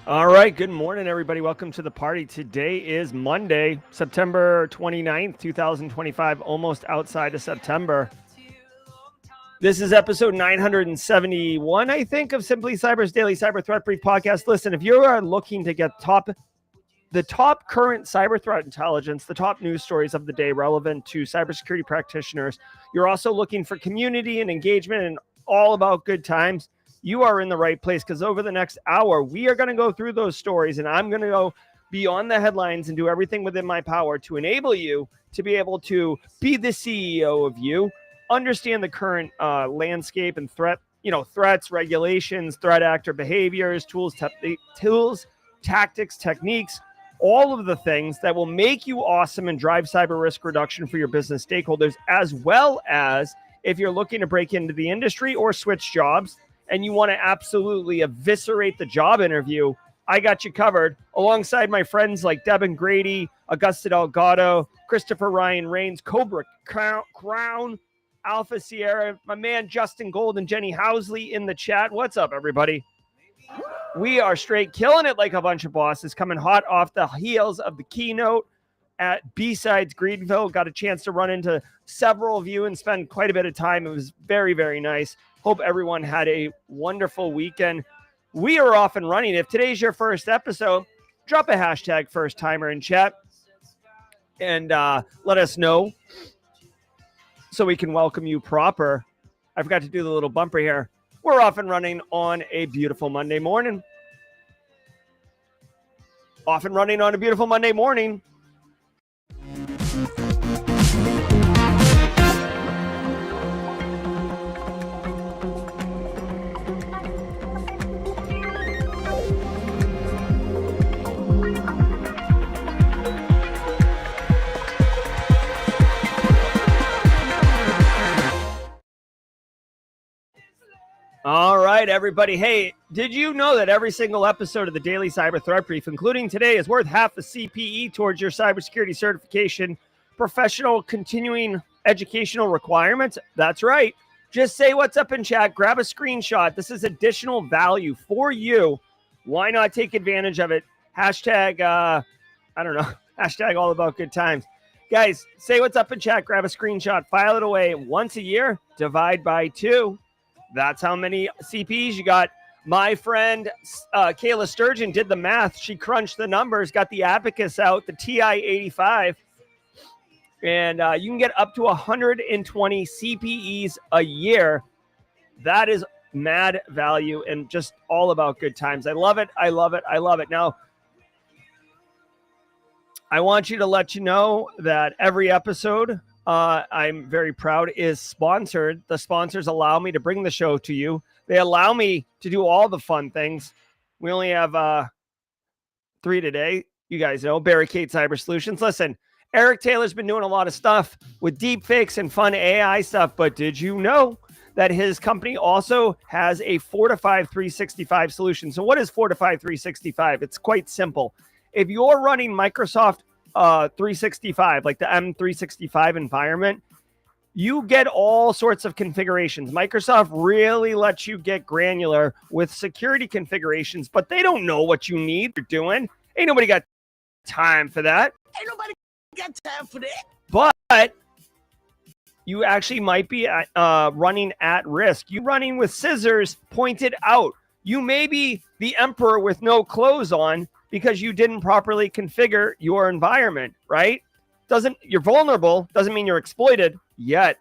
All right, good morning, everybody. Welcome to the party. Today is Monday, September 29th, 2025, almost outside of September. This is episode 971, I think, of Simply Cyber's Daily Cyber Threat Brief podcast. Listen, if you are looking to get the top current cyber threat intelligence, the top news stories of the day relevant to cybersecurity practitioners, you're also looking for community and engagement and all about good times, you are in the right place, because over the next hour, we are going to go through those stories, and I'm going to go beyond the headlines and do everything within my power to enable you to be able to be the CEO of you, understand the current landscape and threats, regulations, threat actor behaviors, tools, tactics, techniques, all of the things that will make you awesome and drive cyber risk reduction for your business stakeholders, as well as if you're looking to break into the industry or switch jobs and you want to absolutely eviscerate the job interview, I got you covered, alongside my friends like Devin Grady, Augusta Delgado, Christopher Ryan Rains, Cobra Crown, Alpha Sierra, my man Justin Gold, and Jenny Housley in the chat. What's up, everybody? We are straight killing it like a bunch of bosses, coming hot off the heels of the keynote at B-Sides Greenville. Got a chance to run into several of you and spend quite a bit of time. It was very, very nice. Hope everyone had a wonderful weekend. We are off and running. If today's your first episode, drop a hashtag first timer in chat and let us know so we can welcome you proper. I forgot to do the little bumper here. We're off and running on a beautiful Monday morning. Off and running on a beautiful Monday morning. All right, everybody. Hey, did you know that every single episode of the Daily Cyber Threat Brief, including today, is worth half a CPE towards your cybersecurity certification, professional continuing educational requirements? That's right. Just say what's up in chat. Grab a screenshot. This is additional value for you. Why not take advantage of it? Hashtag, hashtag all about good times. Guys, say what's up in chat. Grab a screenshot. File it away once a year. Divide by 2. That's how many CPs you got. My friend Kayla Sturgeon did the math. She crunched the numbers, got the Abacus out, the TI-85, and you can get up to 120 CPEs a year. That is mad value and just all about good times. I love it. I love it. I love it. Now, I want you to let you know that every episode, I'm very proud, is sponsored. The sponsors allow me to bring the show to you. They allow me to do all the fun things. We only have 3 today. You guys know Barricade Cyber Solutions. Listen, Eric Taylor's been doing a lot of stuff with deep fakes and fun AI stuff, but did you know that his company also has a Fortify 365 solution? So what is Fortify 365? It's quite simple. If you're running Microsoft 365, like the M365 environment, you get all sorts of configurations. Microsoft really lets you get granular with security configurations, but they don't know what you need. You're doing. Ain't nobody got time for that. Ain't nobody got time for that. But you actually might be running at risk. You running with scissors pointed out. You may be the emperor with no clothes on because you didn't properly configure your environment, right? You're vulnerable, doesn't mean you're exploited yet.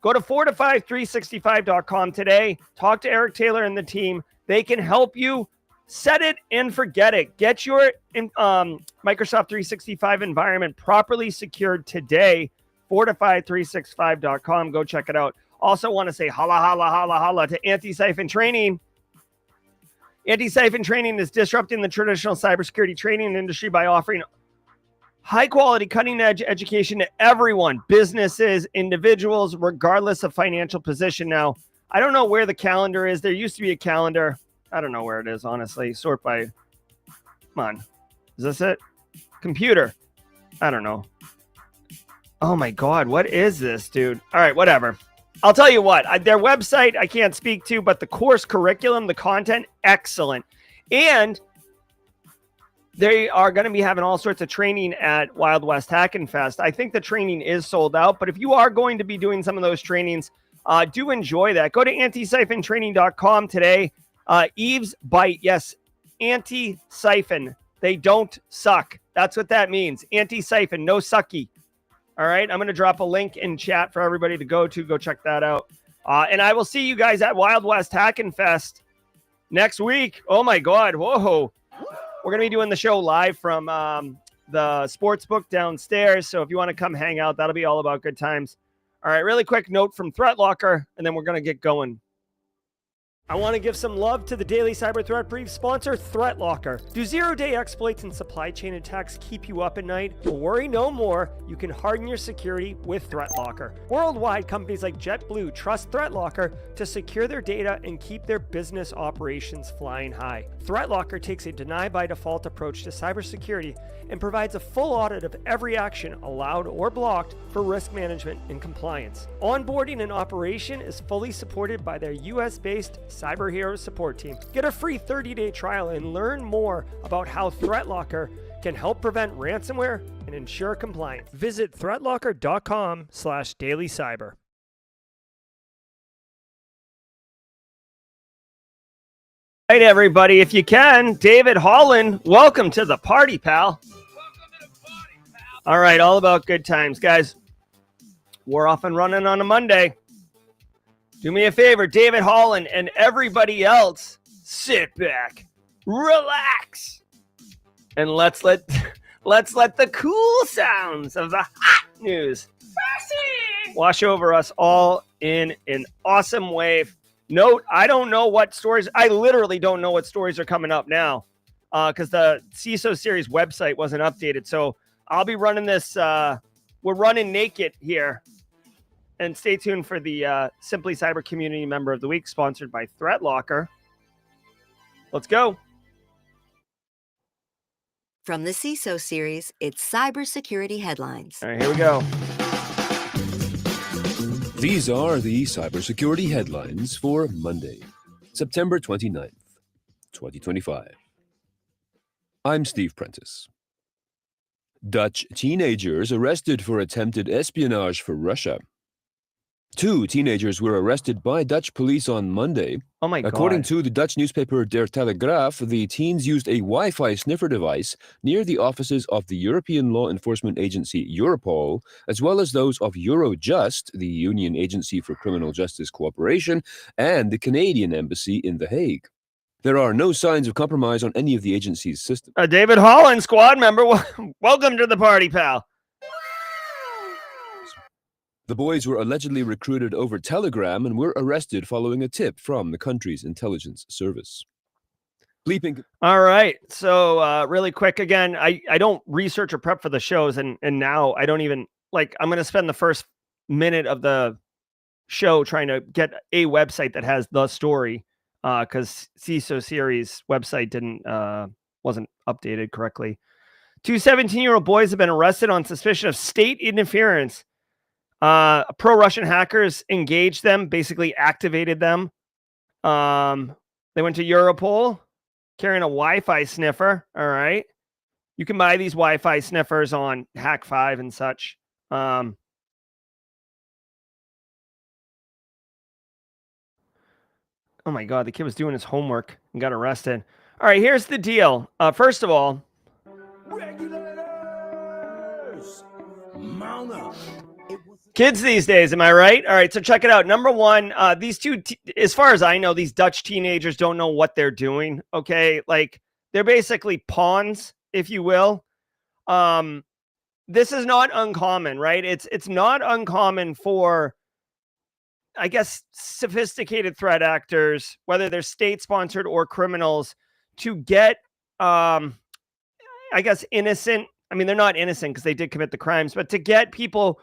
Go to fortify365.com today. Talk to Eric Taylor and the team. They can help you set it and forget it. Get your Microsoft 365 environment properly secured today. Fortify365.com. Go check it out. Also want to say holla, holla, holla, holla to Anti-Siphon Training. Anti-Siphon Training is disrupting the traditional cybersecurity training industry by offering high-quality, cutting-edge education to everyone, businesses, individuals, regardless of financial position. Now, I don't know where the calendar is. There used to be a calendar. I don't know where it is, honestly. Sort by... Come on. Is this it? Computer. I don't know. Oh, my God. What is this, dude? All right, whatever. I'll tell you what, their website I can't speak to, but the course curriculum, the content, excellent. And They are going to be having all sorts of training at Wild West Hackin' Fest. I think the training is sold out, but if you are going to be doing some of those trainings, do enjoy that. Go to anti-siphontraining.com today. Eve's Bite. Yes, anti-siphon. They don't suck. That's what that means. Anti-siphon, no sucky. All right, I'm going to drop a link in chat for everybody to go to. Go check that out. And I will see you guys at Wild West Hackin' Fest next week. Oh, my God. Whoa. We're going to be doing the show live from the sports book downstairs. So if you want to come hang out, that'll be all about good times. All right, really quick note from ThreatLocker, and then we're going to get going. I want to give some love to the Daily Cyber Threat Brief sponsor, ThreatLocker. Do zero-day exploits and supply chain attacks keep you up at night? Well, worry no more. You can harden your security with ThreatLocker. Worldwide, companies like JetBlue trust ThreatLocker to secure their data and keep their business operations flying high. ThreatLocker takes a deny-by-default approach to cybersecurity and provides a full audit of every action allowed or blocked for risk management and compliance. Onboarding and operation is fully supported by their US-based Cyber Hero support team. Get a free 30-day trial and learn more about how ThreatLocker can help prevent ransomware and ensure compliance. Visit threatlocker.com/dailycyber. All right, everybody, if you can, David Holland, welcome to the party, pal. All right, all about good times, guys. We're off and running on a Monday. Do me a favor, David Holland and everybody else, sit back, relax, and let's let the cool sounds of the hot news wash over us all in an awesome wave. Note, I don't know what stories, I literally don't know what stories are coming up now because the CISO series website wasn't updated. So I'll be running this, we're running naked here. And stay tuned for the Simply Cyber Community Member of the Week, sponsored by ThreatLocker. Let's go. From the CISO series, it's cybersecurity headlines. All right, here we go. These are the cybersecurity headlines for Monday, September 29th, 2025. I'm Steve Prentice. Dutch teenagers arrested for attempted espionage for Russia. 2 teenagers were arrested by Dutch police on Monday. Oh my God. According to the Dutch newspaper Der Telegraaf, the teens used a Wi-Fi sniffer device near the offices of the European law enforcement agency Europol, as well as those of Eurojust, the Union Agency for Criminal Justice Cooperation, and the Canadian Embassy in The Hague. There are no signs of compromise on any of the agency's systems. David Holland, squad member, welcome to the party, pal. The boys were allegedly recruited over Telegram and were arrested following a tip from the country's intelligence service. All right. So really quick, again, I don't research or prep for the shows, and now I don't even, I'm going to spend the first minute of the show trying to get a website that has the story because CISO series website wasn't updated correctly. 2 17-year-old boys have been arrested on suspicion of state interference. Pro-Russian hackers engaged them, basically activated them. They went to Europol carrying a Wi-Fi sniffer. All right. You can buy these Wi-Fi sniffers on Hack5 and such. Oh my God, the kid was doing his homework and got arrested. All right, here's the deal. First of all, Regulators! Mount up. kids these days, am I right? All right, so check it out. Number one, these two, as far as I know, these Dutch teenagers don't know what they're doing, okay? They're basically pawns, if you will. This is not uncommon, right? It's not uncommon for, I guess, sophisticated threat actors, whether they're state-sponsored or criminals, to get, I guess, innocent. I mean, they're not innocent because they did commit the crimes, but to get people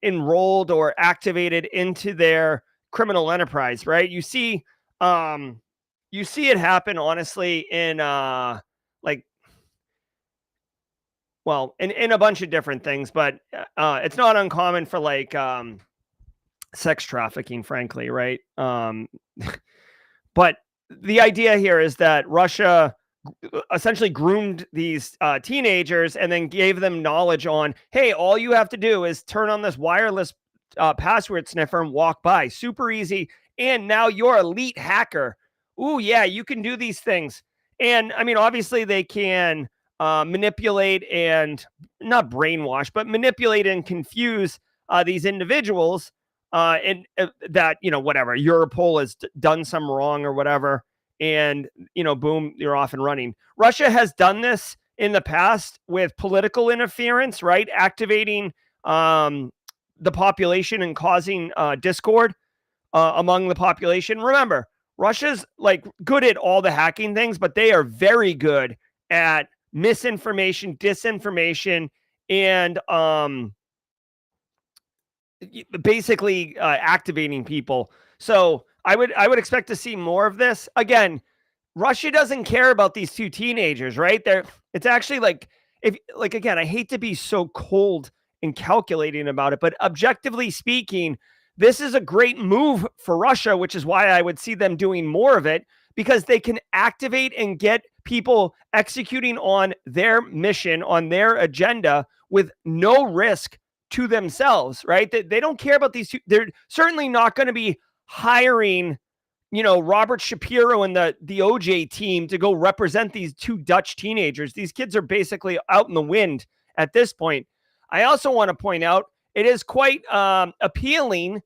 enrolled or activated into their criminal enterprise, right? You see it happen, honestly, in in a bunch of different things, but it's not uncommon for sex trafficking, frankly, right? But the idea here is that Russia essentially groomed these teenagers and then gave them knowledge on, hey, all you have to do is turn on this wireless password sniffer and walk by. Super easy. And now you're elite hacker. Ooh, yeah, you can do these things. And I mean, obviously they can manipulate and not brainwash, but manipulate and confuse these individuals and that, whatever, Europol has done some wrong or whatever. And, boom, you're off and running. Russia has done this in the past with political interference, right? Activating the population and causing discord among the population. Remember, Russia's like good at all the hacking things, but they are very good at misinformation, disinformation, and basically activating people. So I would expect to see more of this. Again, Russia doesn't care about these two teenagers, right? It's actually like, again, I hate to be so cold and calculating about it, but objectively speaking, this is a great move for Russia, which is why I would see them doing more of it, because they can activate and get people executing on their mission, on their agenda with no risk to themselves, right? They don't care about these two. They're certainly not going to be hiring, Robert Shapiro and the OJ team to go represent these two Dutch teenagers. These kids are basically out in the wind at this point. I also want to point out, it is quite appealing,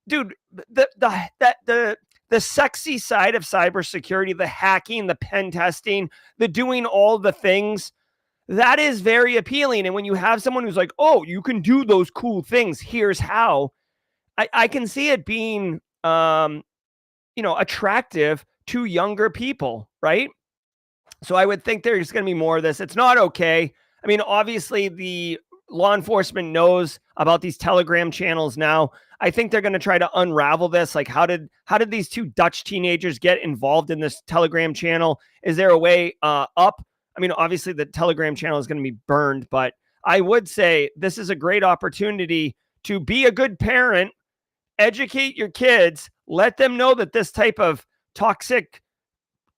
dude. The sexy side of cybersecurity, the hacking, the pen testing, the doing all the things, that is very appealing. And when you have someone who's like, oh, you can do those cool things, here's how, I can see it being, attractive to younger people, right? So I would think there's going to be more of this. It's not okay. I mean, obviously the law enforcement knows about these Telegram channels now. I think they're going to try to unravel this. Like, how did these two Dutch teenagers get involved in this Telegram channel? Is there a way up? I mean, obviously the Telegram channel is going to be burned, but I would say this is a great opportunity to be a good parent, educate your kids, let them know that this type of toxic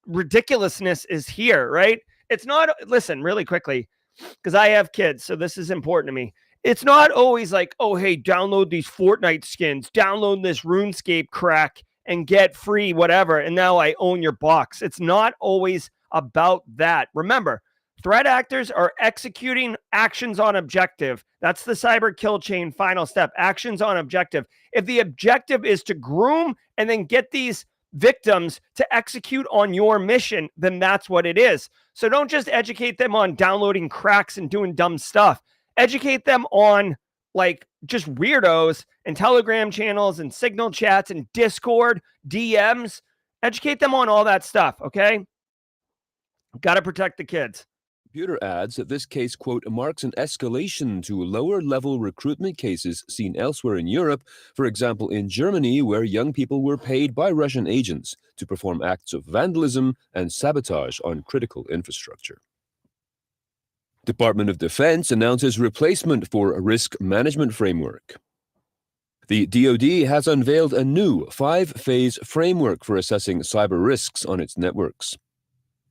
ridiculousness is here, right? It's not, listen, really quickly, because I have kids, so this is important to me. It's not always like, oh, hey, download these Fortnite skins, download this RuneScape crack and get free whatever, and now I own your box. It's not always about that. Remember, threat actors are executing actions on objective. That's the cyber kill chain final step, actions on objective. If the objective is to groom and then get these victims to execute on your mission, then that's what it is. So don't just educate them on downloading cracks and doing dumb stuff. Educate them on like just weirdos and Telegram channels and Signal chats and Discord, DMs. Educate them on all that stuff, okay? Got to protect the kids. Computer adds that this case, quote, marks an escalation to lower-level recruitment cases seen elsewhere in Europe, for example in Germany, where young people were paid by Russian agents to perform acts of vandalism and sabotage on critical infrastructure. Department of Defense announces replacement for a risk management framework. The DoD has unveiled a new 5-phase framework for assessing cyber risks on its networks.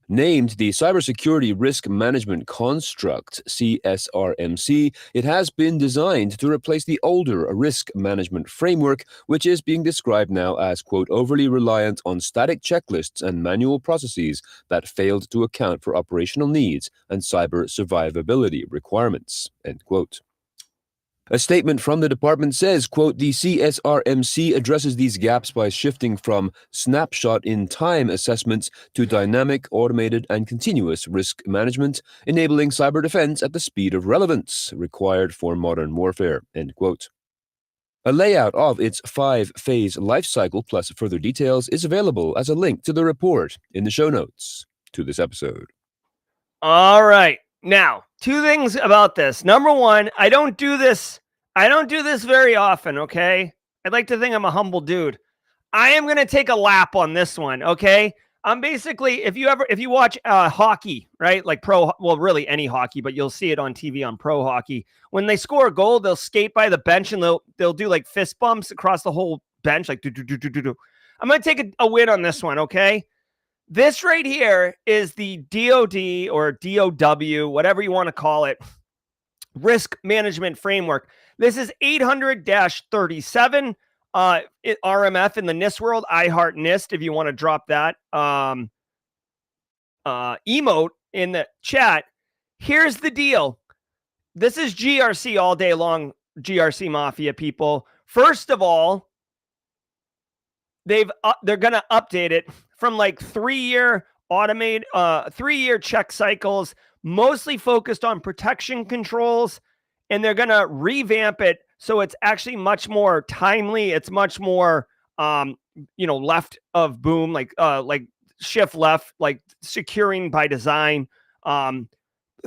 Named the Cybersecurity Risk Management Construct, CSRMC, it has been designed to replace the older risk management framework, which is being described now as, quote, overly reliant on static checklists and manual processes that failed to account for operational needs and cyber survivability requirements, end quote. A statement from the department says, quote, the CSRMC addresses these gaps by shifting from snapshot-in-time assessments to dynamic, automated, and continuous risk management, enabling cyber defense at the speed of relevance required for modern warfare, end quote. A layout of its 5-phase life cycle plus further details is available as a link to the report in the show notes to this episode. All right. Now, two things about this. Number one, I don't do this very often, okay? I'd like to think I'm a humble dude. I am going to take a lap on this one, okay? I'm basically, if you watch hockey, right? Like really any hockey, but you'll see it on TV on pro hockey. When they score a goal, they'll skate by the bench and they'll do like fist bumps across the whole bench, like do. I'm going to take a win on this one, okay? This right here is the DoD or DOW, whatever you want to call it, risk management framework. This is 800-37 RMF in the NIST world. I heart NIST if you want to drop that emote in the chat. Here's the deal. This is GRC all day long, GRC Mafia people. First of all, they're going to update it from like 3-year automated, 3-year check cycles, mostly focused on protection controls, and they're going to revamp it so it's actually much more timely. It's much more, left of boom, like shift left, like securing by design,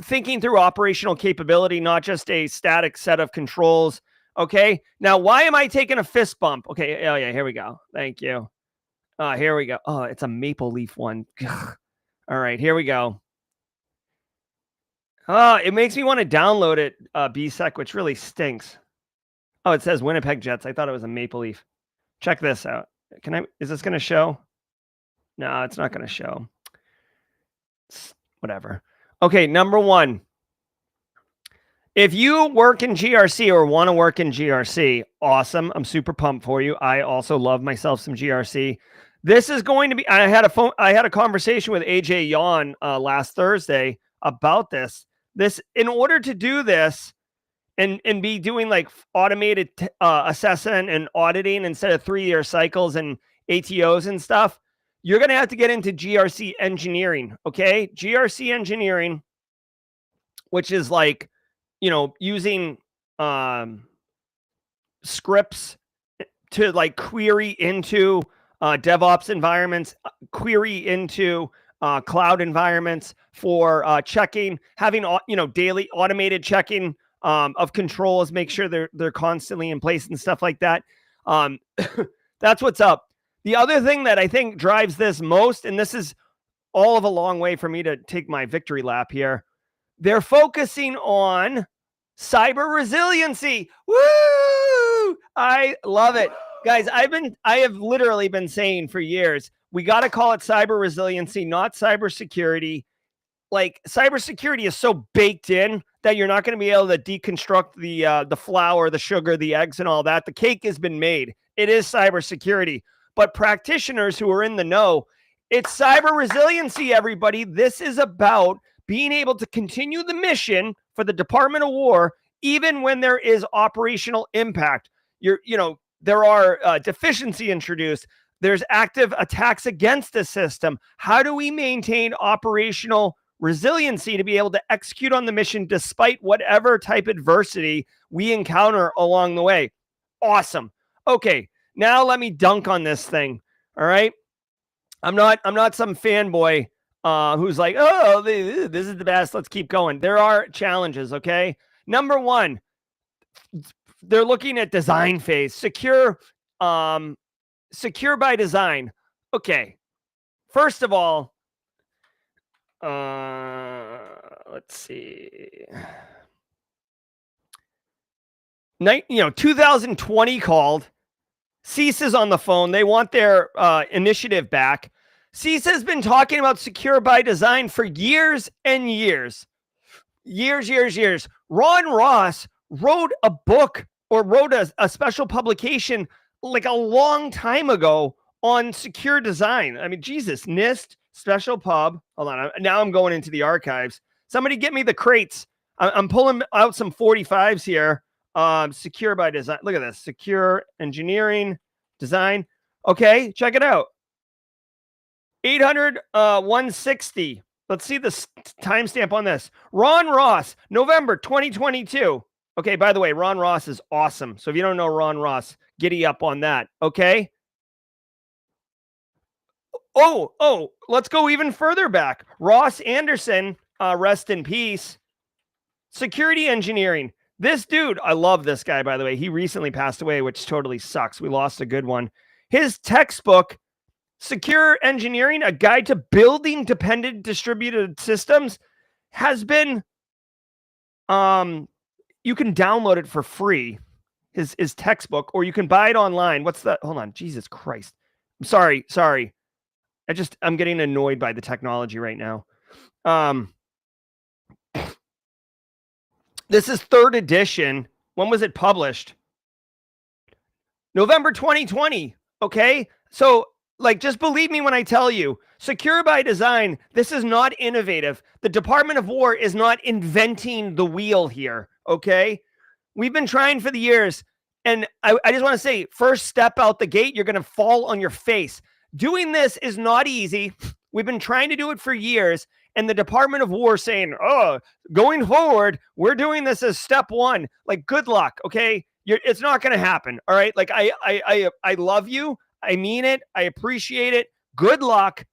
thinking through operational capability, not just a static set of controls. Okay. Now, why am I taking a fist bump? Okay. Oh yeah. Here we go. Thank you. Here we go. Oh, it's a maple leaf one. All right. Here we go. Oh, it makes me want to download it, BSEC, which really stinks. Oh, it says Winnipeg Jets. I thought it was a maple leaf. Check this out. Is this going to show? No, it's not going to show. Whatever. Okay. Number one. If you work in GRC or want to work in GRC, awesome. I'm super pumped for you. I also love myself some GRC. This is going to be, I had a conversation with AJ Yon last Thursday about this. In order to do this and be doing like automated assessment and auditing instead of 3-year cycles and ATOs and stuff, you're going to have to get into GRC engineering. Okay. GRC engineering, which is like, using scripts to like query into DevOps environments, query into cloud environments for checking, having daily automated checking of controls, make sure they're constantly in place and stuff like that. That's what's up. The other thing that I think drives this most, and this is all of a long way for me to take my victory lap here, they're focusing on cyber resiliency. Woo! I love it. Guys, I have literally been saying for years, we got to call it cyber resiliency, not cybersecurity. Like cybersecurity is so baked in that you're not going to be able to deconstruct the flour, the sugar, the eggs, and all that. The cake has been made. It is cybersecurity. But practitioners who are in the know, it's cyber resiliency, everybody. This is about being able to continue the mission for the Department of War, even when there is operational impact. There are deficiency introduced. There's active attacks against the system. How do we maintain operational resiliency to be able to execute on the mission despite whatever type of adversity we encounter along the way? Awesome. Okay, now let me dunk on this thing. All right. I'm not some fanboy who's like, oh, this is the best. Let's keep going. There are challenges. Okay. Number one, they're looking at design phase, secure by design. Okay. First of all, let's see. 2020 called. CISA is on the phone. They want their initiative back. CISA has been talking about secure by design for years and years. Years. Ron Ross wrote a book or wrote a special publication like a long time ago on secure design. I mean, Jesus, NIST, special pub. Hold on. Now I'm going into the archives. Somebody get me the crates. I'm pulling out some 45s here. Secure by design. Look at this. Secure engineering design. Okay, check it out. 160. Let's see the timestamp on this. Ron Ross, November 2022. Okay, by the way, Ron Ross is awesome. So if you don't know Ron Ross, giddy up on that. Okay. Oh, let's go even further back. Ross Anderson, rest in peace. Security engineering. This dude, I love this guy, by the way. He recently passed away, which totally sucks. We lost a good one. His textbook, Secure Engineering, A Guide to Building Dependent Distributed Systems, has been, you can download it for free, his textbook, or you can buy it online. Hold on, Jesus Christ. I'm sorry. I'm getting annoyed by the technology right now. This is 3rd edition. When was it published? November 2020. Okay. So, like, just believe me when I tell you, secure by design, this is not innovative. The Department of War is not inventing the wheel here. Okay. We've been trying for the years. And I just want to say, first step out the gate, you're going to fall on your face. Doing this is not easy. We've been trying to do it for years. And the Department of War saying, oh, going forward, we're doing this as step 1. Like, good luck. Okay. It's not going to happen. All right. Like, I love you. I mean it. I appreciate it. Good luck.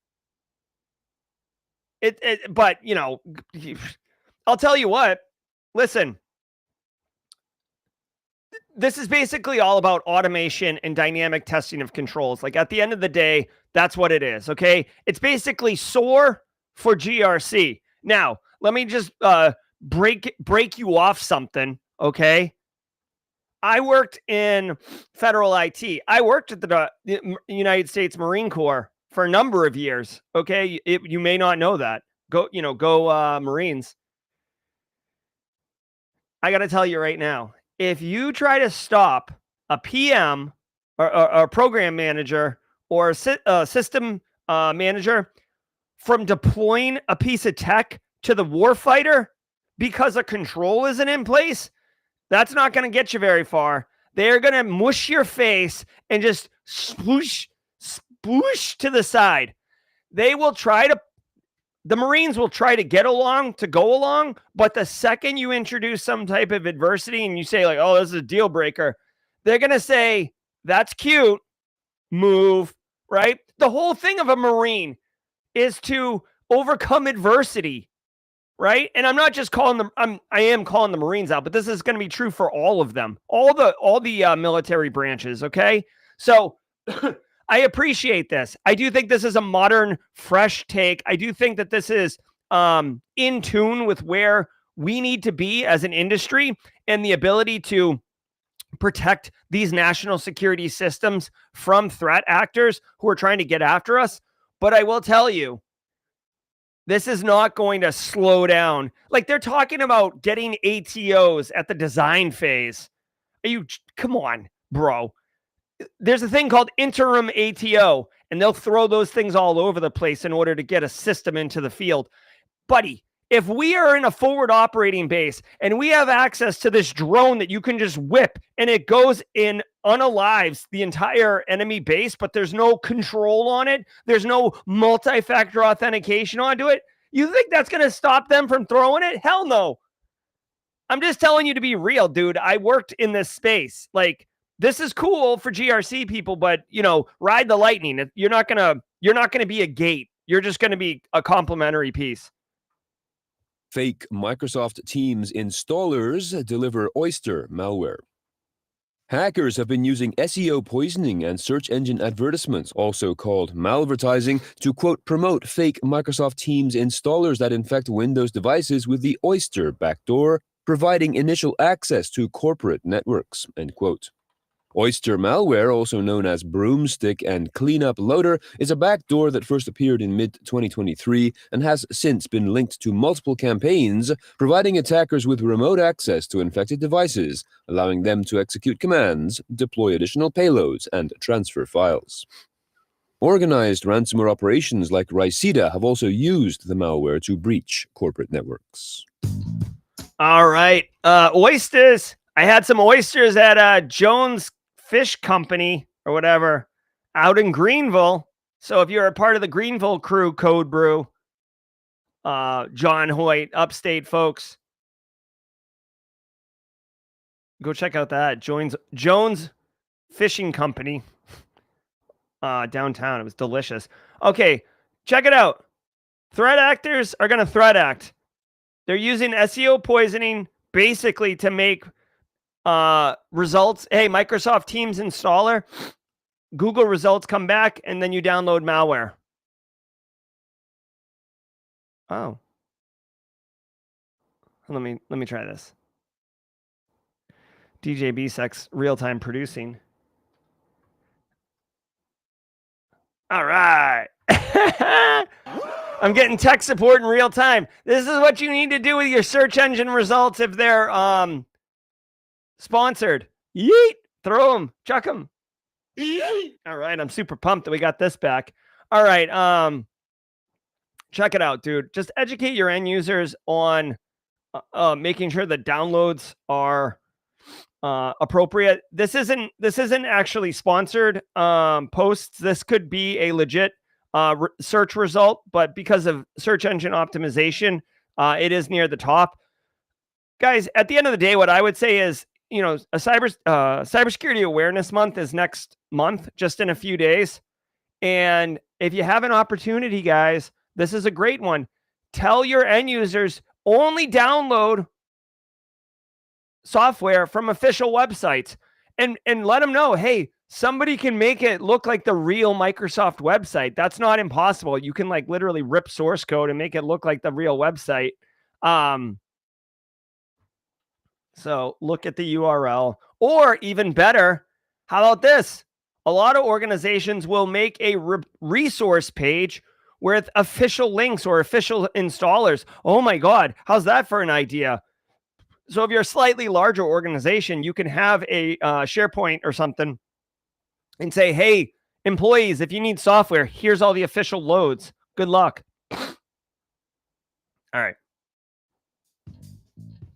But, you know, I'll tell you what, listen, this is basically all about automation and dynamic testing of controls. Like, at the end of the day, that's what it is. Okay. It's basically SOAR for GRC. Now, let me just break you off something. Okay. I worked in federal IT. I worked at the United States Marine Corps for a number of years. Okay. You may not know that. Go Marines. I got to tell you right now, if you try to stop a PM or a program manager or a system manager from deploying a piece of tech to the warfighter because a control isn't in place, that's not going to get you very far. They're going to mush your face and just sploosh to the side. The Marines will try to go along, but the second you introduce some type of adversity and you say like, oh, this is a deal breaker, they're going to say, that's cute, move, right? The whole thing of a Marine is to overcome adversity, right? And I'm not just calling them, I am calling the Marines out, but this is going to be true for all of them, all the military branches, okay? So I appreciate this. I do think this is a modern, fresh take. I do think that this is in tune with where we need to be as an industry and the ability to protect these national security systems from threat actors who are trying to get after us. But I will tell you, this is not going to slow down. Like, they're talking about getting ATOs at the design phase. Come on, bro. There's a thing called interim ATO, and they'll throw those things all over the place in order to get a system into the field. Buddy, if we are in a forward operating base and we have access to this drone that you can just whip and it goes in unalives the entire enemy base, but there's no control on it, there's no multi-factor authentication onto it, you think that's going to stop them from throwing it? Hell no. I'm just telling you to be real, dude. I worked in this space. Like, this is cool for GRC people, but, you know, ride the lightning. You're not going to be a gate. You're just going to be a complementary piece. Fake Microsoft Teams installers deliver Oyster malware. Hackers have been using SEO poisoning and search engine advertisements, also called malvertising, to, quote, promote fake Microsoft Teams installers that infect Windows devices with the Oyster backdoor, providing initial access to corporate networks, end quote. Oyster malware, also known as Broomstick and Cleanup Loader, is a backdoor that first appeared in mid-2023 and has since been linked to multiple campaigns, providing attackers with remote access to infected devices, allowing them to execute commands, deploy additional payloads, and transfer files. Organized ransomware operations like Ricida have also used the malware to breach corporate networks. All right. Oysters. I had some oysters at Jones Fish Company or whatever out in Greenville. So if you're a part of the Greenville crew, Code Brew, John Hoyt, upstate folks, go check out that Jones Fishing Company downtown. It was delicious. Okay, check it out. Threat actors are going to threat act. They're using SEO poisoning basically to make results. Hey, Microsoft Teams installer, Google results come back, and then you download malware. Oh. Let me try this. DJ BSEX real-time producing. All right. I'm getting tech support in real time. This is what you need to do with your search engine results if they're sponsored. Yeet. Throw them. Chuck them. All right. I'm super pumped that we got this back. All right. Check it out, dude. Just educate your end users on making sure that downloads are appropriate. This isn't actually sponsored posts. This could be a legit search result, but because of search engine optimization, it is near the top. Guys, at the end of the day, what I would say is, you know, a cybersecurity awareness month is next month, just in a few days. And if you have an opportunity, guys, this is a great one. Tell your end users only download software from official websites, and let them know, hey, somebody can make it look like the real Microsoft website. That's not impossible. You can like literally rip source code and make it look like the real website. So look at the URL, or even better, how about this? A lot of organizations will make a resource page with official links or official installers. Oh my God, how's that for an idea? So if you're a slightly larger organization, you can have a SharePoint or something and say, hey, employees, if you need software, here's all the official loads. Good luck. All right.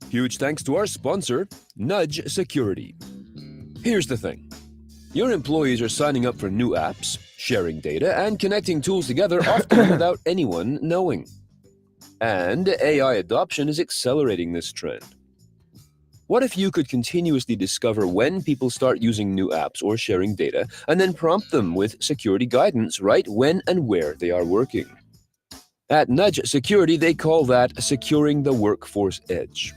Huge thanks to our sponsor, Nudge Security. Here's the thing. Your employees are signing up for new apps, sharing data, and connecting tools together often without anyone knowing. And AI adoption is accelerating this trend. What if you could continuously discover when people start using new apps or sharing data, and then prompt them with security guidance right when and where they are working? At Nudge Security, they call that securing the workforce edge.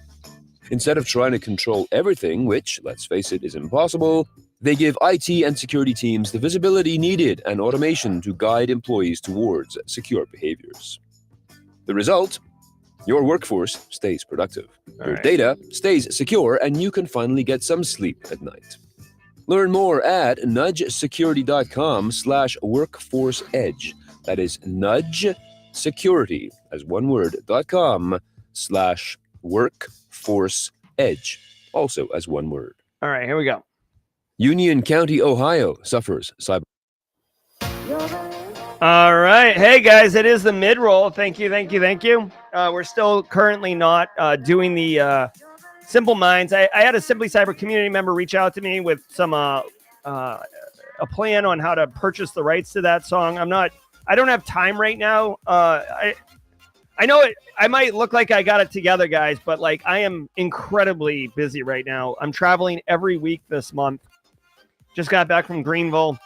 Instead of trying to control everything, which, let's face it, is impossible, they give IT and security teams the visibility needed and automation to guide employees towards secure behaviors. The result? Your workforce stays productive, your data stays secure, and you can finally get some sleep at night. Learn more at nudgesecurity.com/workforceedge. That is nudgesecurity, as one word, .com/workforceedge, also as one word. All right, here we go. Union County, Ohio suffers cyber. All right. Hey, guys, it is the mid-roll. Thank you. We're still currently not doing the Simple Minds. I had a Simply Cyber community member reach out to me with some a plan on how to purchase the rights to that song. I don't have time right now. I know I might look like I got it together, guys, but like I am incredibly busy right now. I'm traveling every week this month. Just got back from Greenville.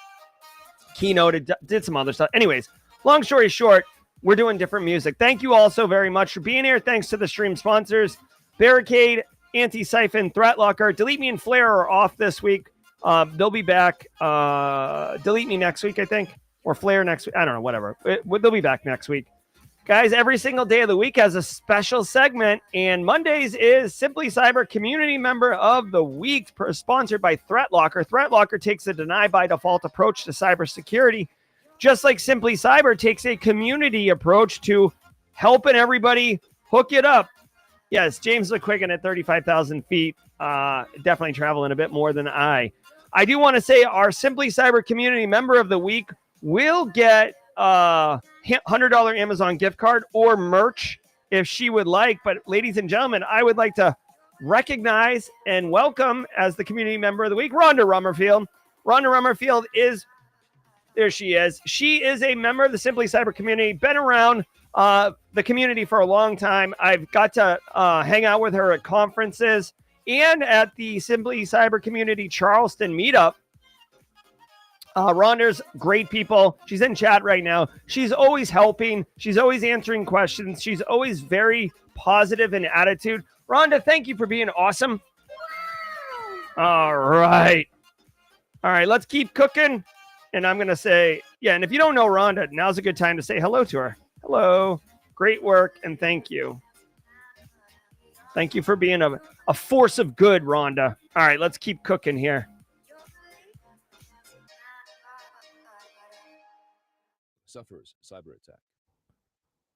Keynoted, did some other stuff. Anyways, long story short, we're doing different music. Thank you all so very much for being here. Thanks to the stream sponsors, Barricade, Anti-Siphon, ThreatLocker. Delete Me and Flare are off this week. They'll be back. Delete Me next week, I think, or Flare next week. I don't know, whatever. They'll be back next week. Guys, every single day of the week has a special segment, and Mondays is Simply Cyber Community Member of the Week, sponsored by ThreatLocker. ThreatLocker takes a deny-by-default approach to cybersecurity, just like Simply Cyber takes a community approach to helping everybody hook it up. Yes, James McQuiggan at 35,000 feet, definitely traveling a bit more than I do want to say our Simply Cyber Community Member of the Week will get $100 Amazon gift card or merch if she would like. But ladies and gentlemen, I would like to recognize and welcome as the community member of the week, Rhonda Rummerfield. Rhonda Rummerfield there she is. She is a member of the Simply Cyber community, been around the community for a long time. I've got to hang out with her at conferences and at the Simply Cyber community Charleston meetup. Rhonda's great people. She's in chat right now. She's always helping. She's always answering questions. She's always very positive in attitude. Rhonda, thank you for being awesome. All right. Let's keep cooking. And I'm going to say, yeah, and if you don't know Rhonda, now's a good time to say hello to her. Hello. Great work, and thank you. Thank you for being a force of good, Rhonda. All right, let's keep cooking here. suffers cyber attack.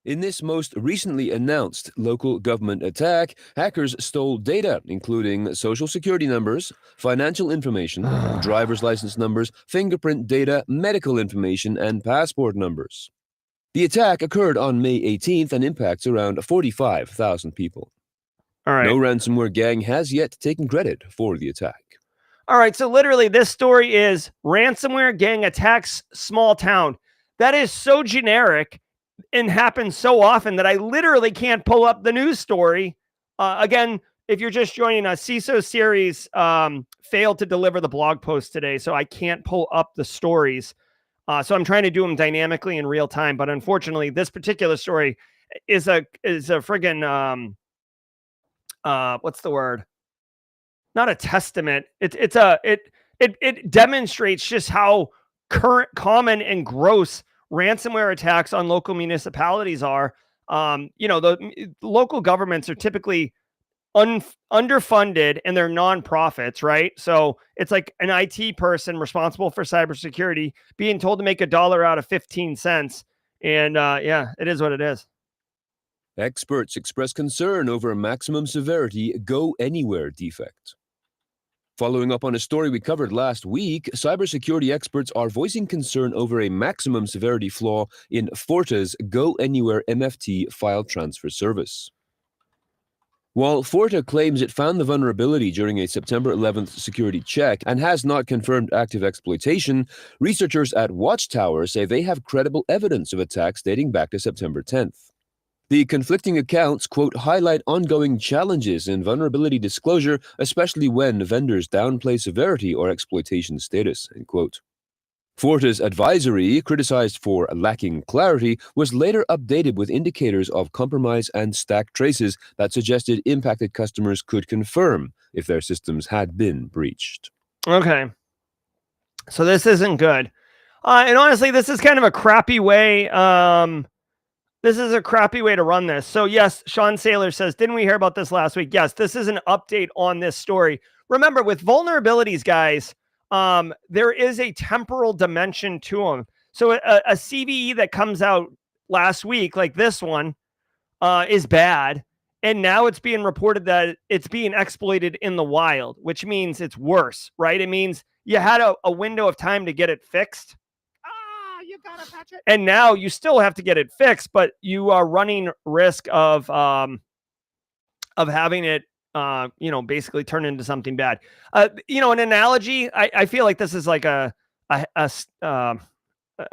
In this most recently announced local government attack, hackers stole data, including social security numbers, financial information, driver's license numbers, fingerprint data, medical information, and passport numbers. The attack occurred on May 18th and impacts around 45,000 people. All right. No ransomware gang has yet taken credit for the attack. All right. So literally this story is ransomware gang attacks small town. That is so generic and happens so often that I literally can't pull up the news story. Again, if you're just joining us, CISO series failed to deliver the blog post today, so I can't pull up the stories. So I'm trying to do them dynamically in real time, but unfortunately, this particular story is a friggin' what's the word? Not a testament. It demonstrates just how common and gross ransomware attacks on local municipalities are. The local governments are typically underfunded and they're nonprofits, right? So it's like an IT person responsible for cybersecurity being told to make $1 out of 15 cents. And it is what it is. Experts express concern over a maximum severity go anywhere defect. Following up on a story we covered last week, cybersecurity experts are voicing concern over a maximum severity flaw in Forta's Go Anywhere MFT file transfer service. While Forta claims it found the vulnerability during a September 11th security check and has not confirmed active exploitation, researchers at Watchtower say they have credible evidence of attacks dating back to September 10th. The conflicting accounts, quote, highlight ongoing challenges in vulnerability disclosure, especially when vendors downplay severity or exploitation status, end quote. Forta's advisory, criticized for lacking clarity, was later updated with indicators of compromise and stack traces that suggested impacted customers could confirm if their systems had been breached. Okay. So this isn't good. And honestly, this is kind of a crappy way. This is a crappy way to run this. So yes, Sean Saylor says, didn't we hear about this last week? Yes, this is an update on this story. Remember, with vulnerabilities, guys, there is a temporal dimension to them. So a CVE that comes out last week, like this one, is bad. And now it's being reported that it's being exploited in the wild, which means it's worse, right? It means you had a window of time to get it fixed. You gotta patch it. And now you still have to get it fixed, but you are running risk of having it, basically turn into something bad. An analogy. I feel like this is like a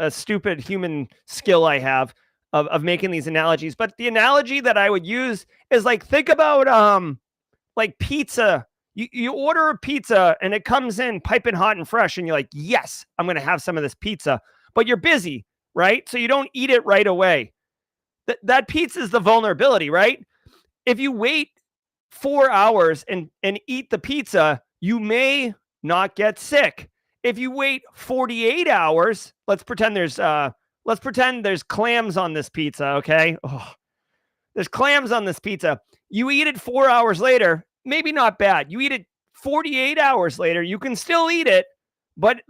stupid human skill I have of making these analogies. But the analogy that I would use is like, think about like pizza. You order a pizza and it comes in piping hot and fresh, and you're like, yes, I'm going to have some of this pizza. But you're busy, right? So you don't eat it right away. That pizza is the vulnerability, right? If you wait 4 hours and eat the pizza, you may not get sick. If you wait 48 hours, let's pretend there's clams on this pizza, okay? Oh, there's clams on this pizza. You eat it 4 hours later, maybe not bad. You eat it 48 hours later, you can still eat it, but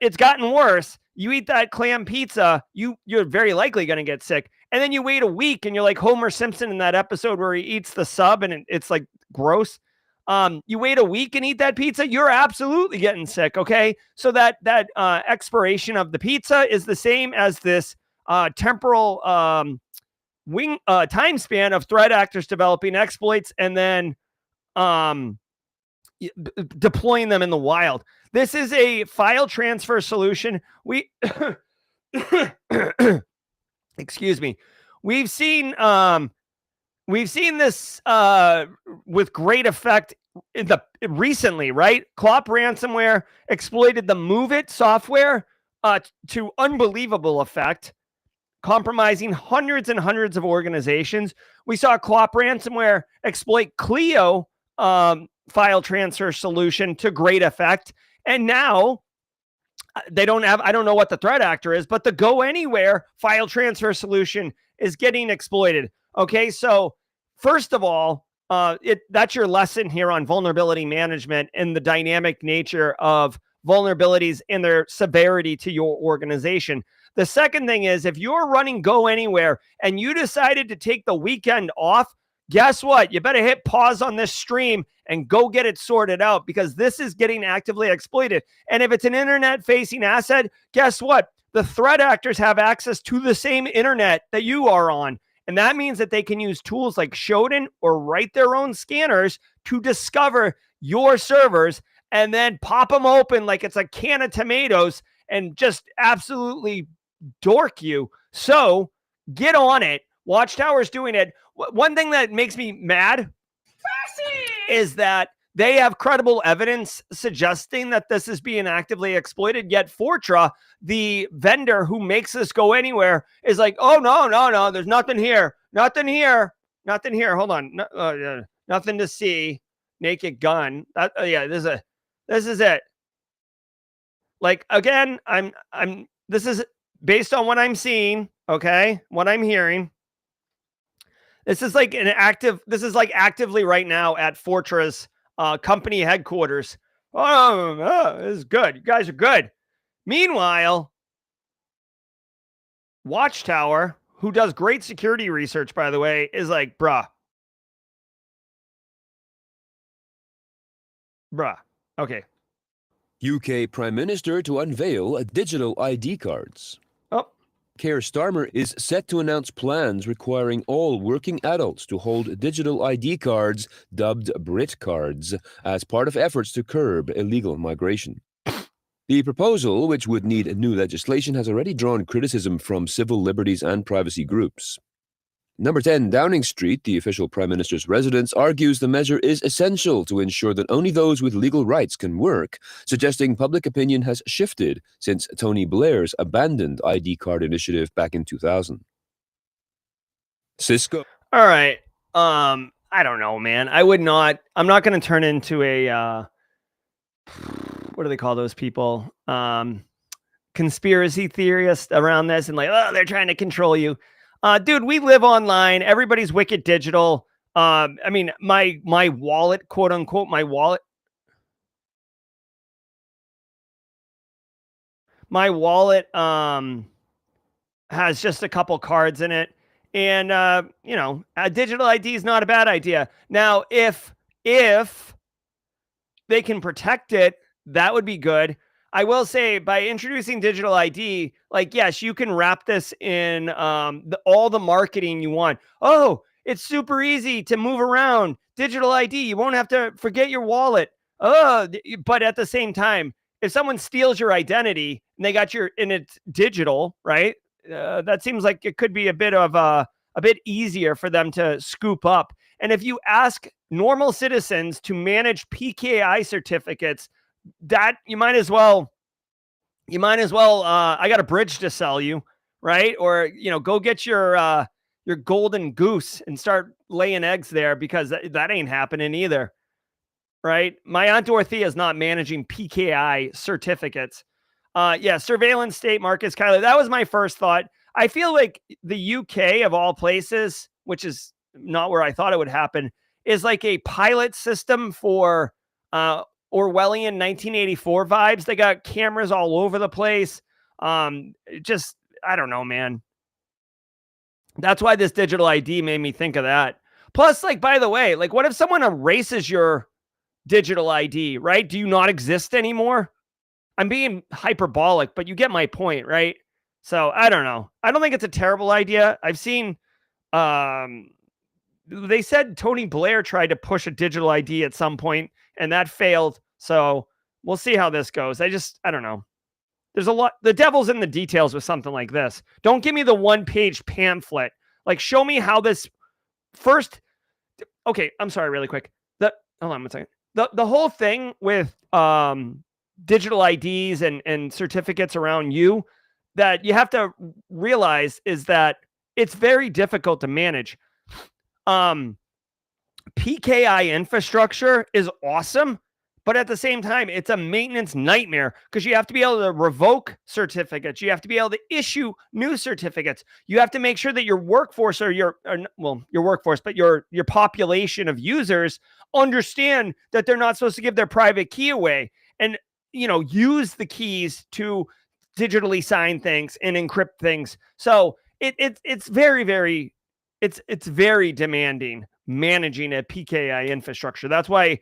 it's gotten worse. You eat that clam pizza, you're very likely going to get sick. And then you wait a week and you're like Homer Simpson in that episode where he eats the sub and it's like gross. You wait a week and eat that pizza, you're absolutely getting sick, okay? So that expiration of the pizza is the same as this temporal time span of threat actors developing exploits and then deploying them in the wild. This is a file transfer solution. Excuse me. We've seen this with great effect recently, right? Clop ransomware exploited the Move It software to unbelievable effect, compromising hundreds and hundreds of organizations. We saw Clop ransomware exploit Clio file transfer solution to great effect. And now I don't know what the threat actor is, but the Go Anywhere file transfer solution is getting exploited. Okay, so first of all, that's your lesson here on vulnerability management and the dynamic nature of vulnerabilities and their severity to your organization. The second thing is, if you're running Go Anywhere and you decided to take the weekend off, guess what? You better hit pause on this stream and go get it sorted out, because this is getting actively exploited. And if it's an internet-facing asset, guess what? The threat actors have access to the same internet that you are on. And that means that they can use tools like Shodan or write their own scanners to discover your servers and then pop them open like it's a can of tomatoes and just absolutely dork you. So get on it. Watchtower's doing it. One thing that makes me mad is that they have credible evidence suggesting that this is being actively exploited. Yet Fortra, the vendor who makes this Go Anywhere, is like, oh, no, there's nothing here. Nothing here. Hold on. Nothing to see. Naked gun. This is it. Like, again, this is based on what I'm seeing. Okay. What I'm hearing. This is like actively right now at Fortra's company headquarters. Oh, this is good. You guys are good. Meanwhile, Watchtower, who does great security research, by the way, is like, bruh. Okay. UK Prime Minister to unveil digital ID cards. Oh. Keir Starmer is set to announce plans requiring all working adults to hold digital ID cards, dubbed Brit cards, as part of efforts to curb illegal migration. The proposal, which would need new legislation, has already drawn criticism from civil liberties and privacy groups. Number 10, Downing Street, the official Prime Minister's residence, argues the measure is essential to ensure that only those with legal rights can work, suggesting public opinion has shifted since Tony Blair's abandoned ID card initiative back in 2000. Cisco. All right. I don't know, man. I'm not going to turn into a, what do they call those people? Conspiracy theorist around this and like, oh, they're trying to control you. Dude, we live online. Everybody's wicked digital. I mean, my wallet, quote unquote, my wallet has just a couple cards in it. And, a digital ID is not a bad idea. Now, if they can protect it, that would be good. I will say, by introducing digital ID, like, yes, you can wrap this in all the marketing you want. Oh, it's super easy to move around. Digital ID, you won't have to forget your wallet. Oh, but at the same time, if someone steals your identity and it's digital, right? That seems like it could be a bit easier for them to scoop up. And if you ask normal citizens to manage PKI certificates, that you might as well, I got a bridge to sell you, right? Or, go get your golden goose and start laying eggs there, because that ain't happening either, right? My Aunt Dorothea is not managing PKI certificates. Surveillance state, Marcus Kyler. That was my first thought. I feel like the UK, of all places, which is not where I thought it would happen, is like a pilot system for Orwellian 1984 vibes. They got cameras all over the place. I don't know, man. That's why this digital ID made me think of that. Plus, like, by the way, like, what if someone erases your digital ID, right? Do you not exist anymore? I'm being hyperbolic, but you get my point, right? So I don't know. I don't think it's a terrible idea. I've seen, they said Tony Blair tried to push a digital ID at some point and that failed. So we'll see how this goes. I don't know. There's a lot. The devil's in the details with something like this. Don't give me the 1-page pamphlet. Like, show me how this first. Okay. I'm sorry, really quick. Hold on one second. The whole thing with, digital IDs and certificates around you that you have to realize is that it's very difficult to manage. PKI infrastructure is awesome, but at the same time, it's a maintenance nightmare because you have to be able to revoke certificates. You have to be able to issue new certificates. You have to make sure that your workforce your workforce, but your population of users understand that they're not supposed to give their private key away and, use the keys to digitally sign things and encrypt things. So it's very demanding managing a PKI infrastructure. That's why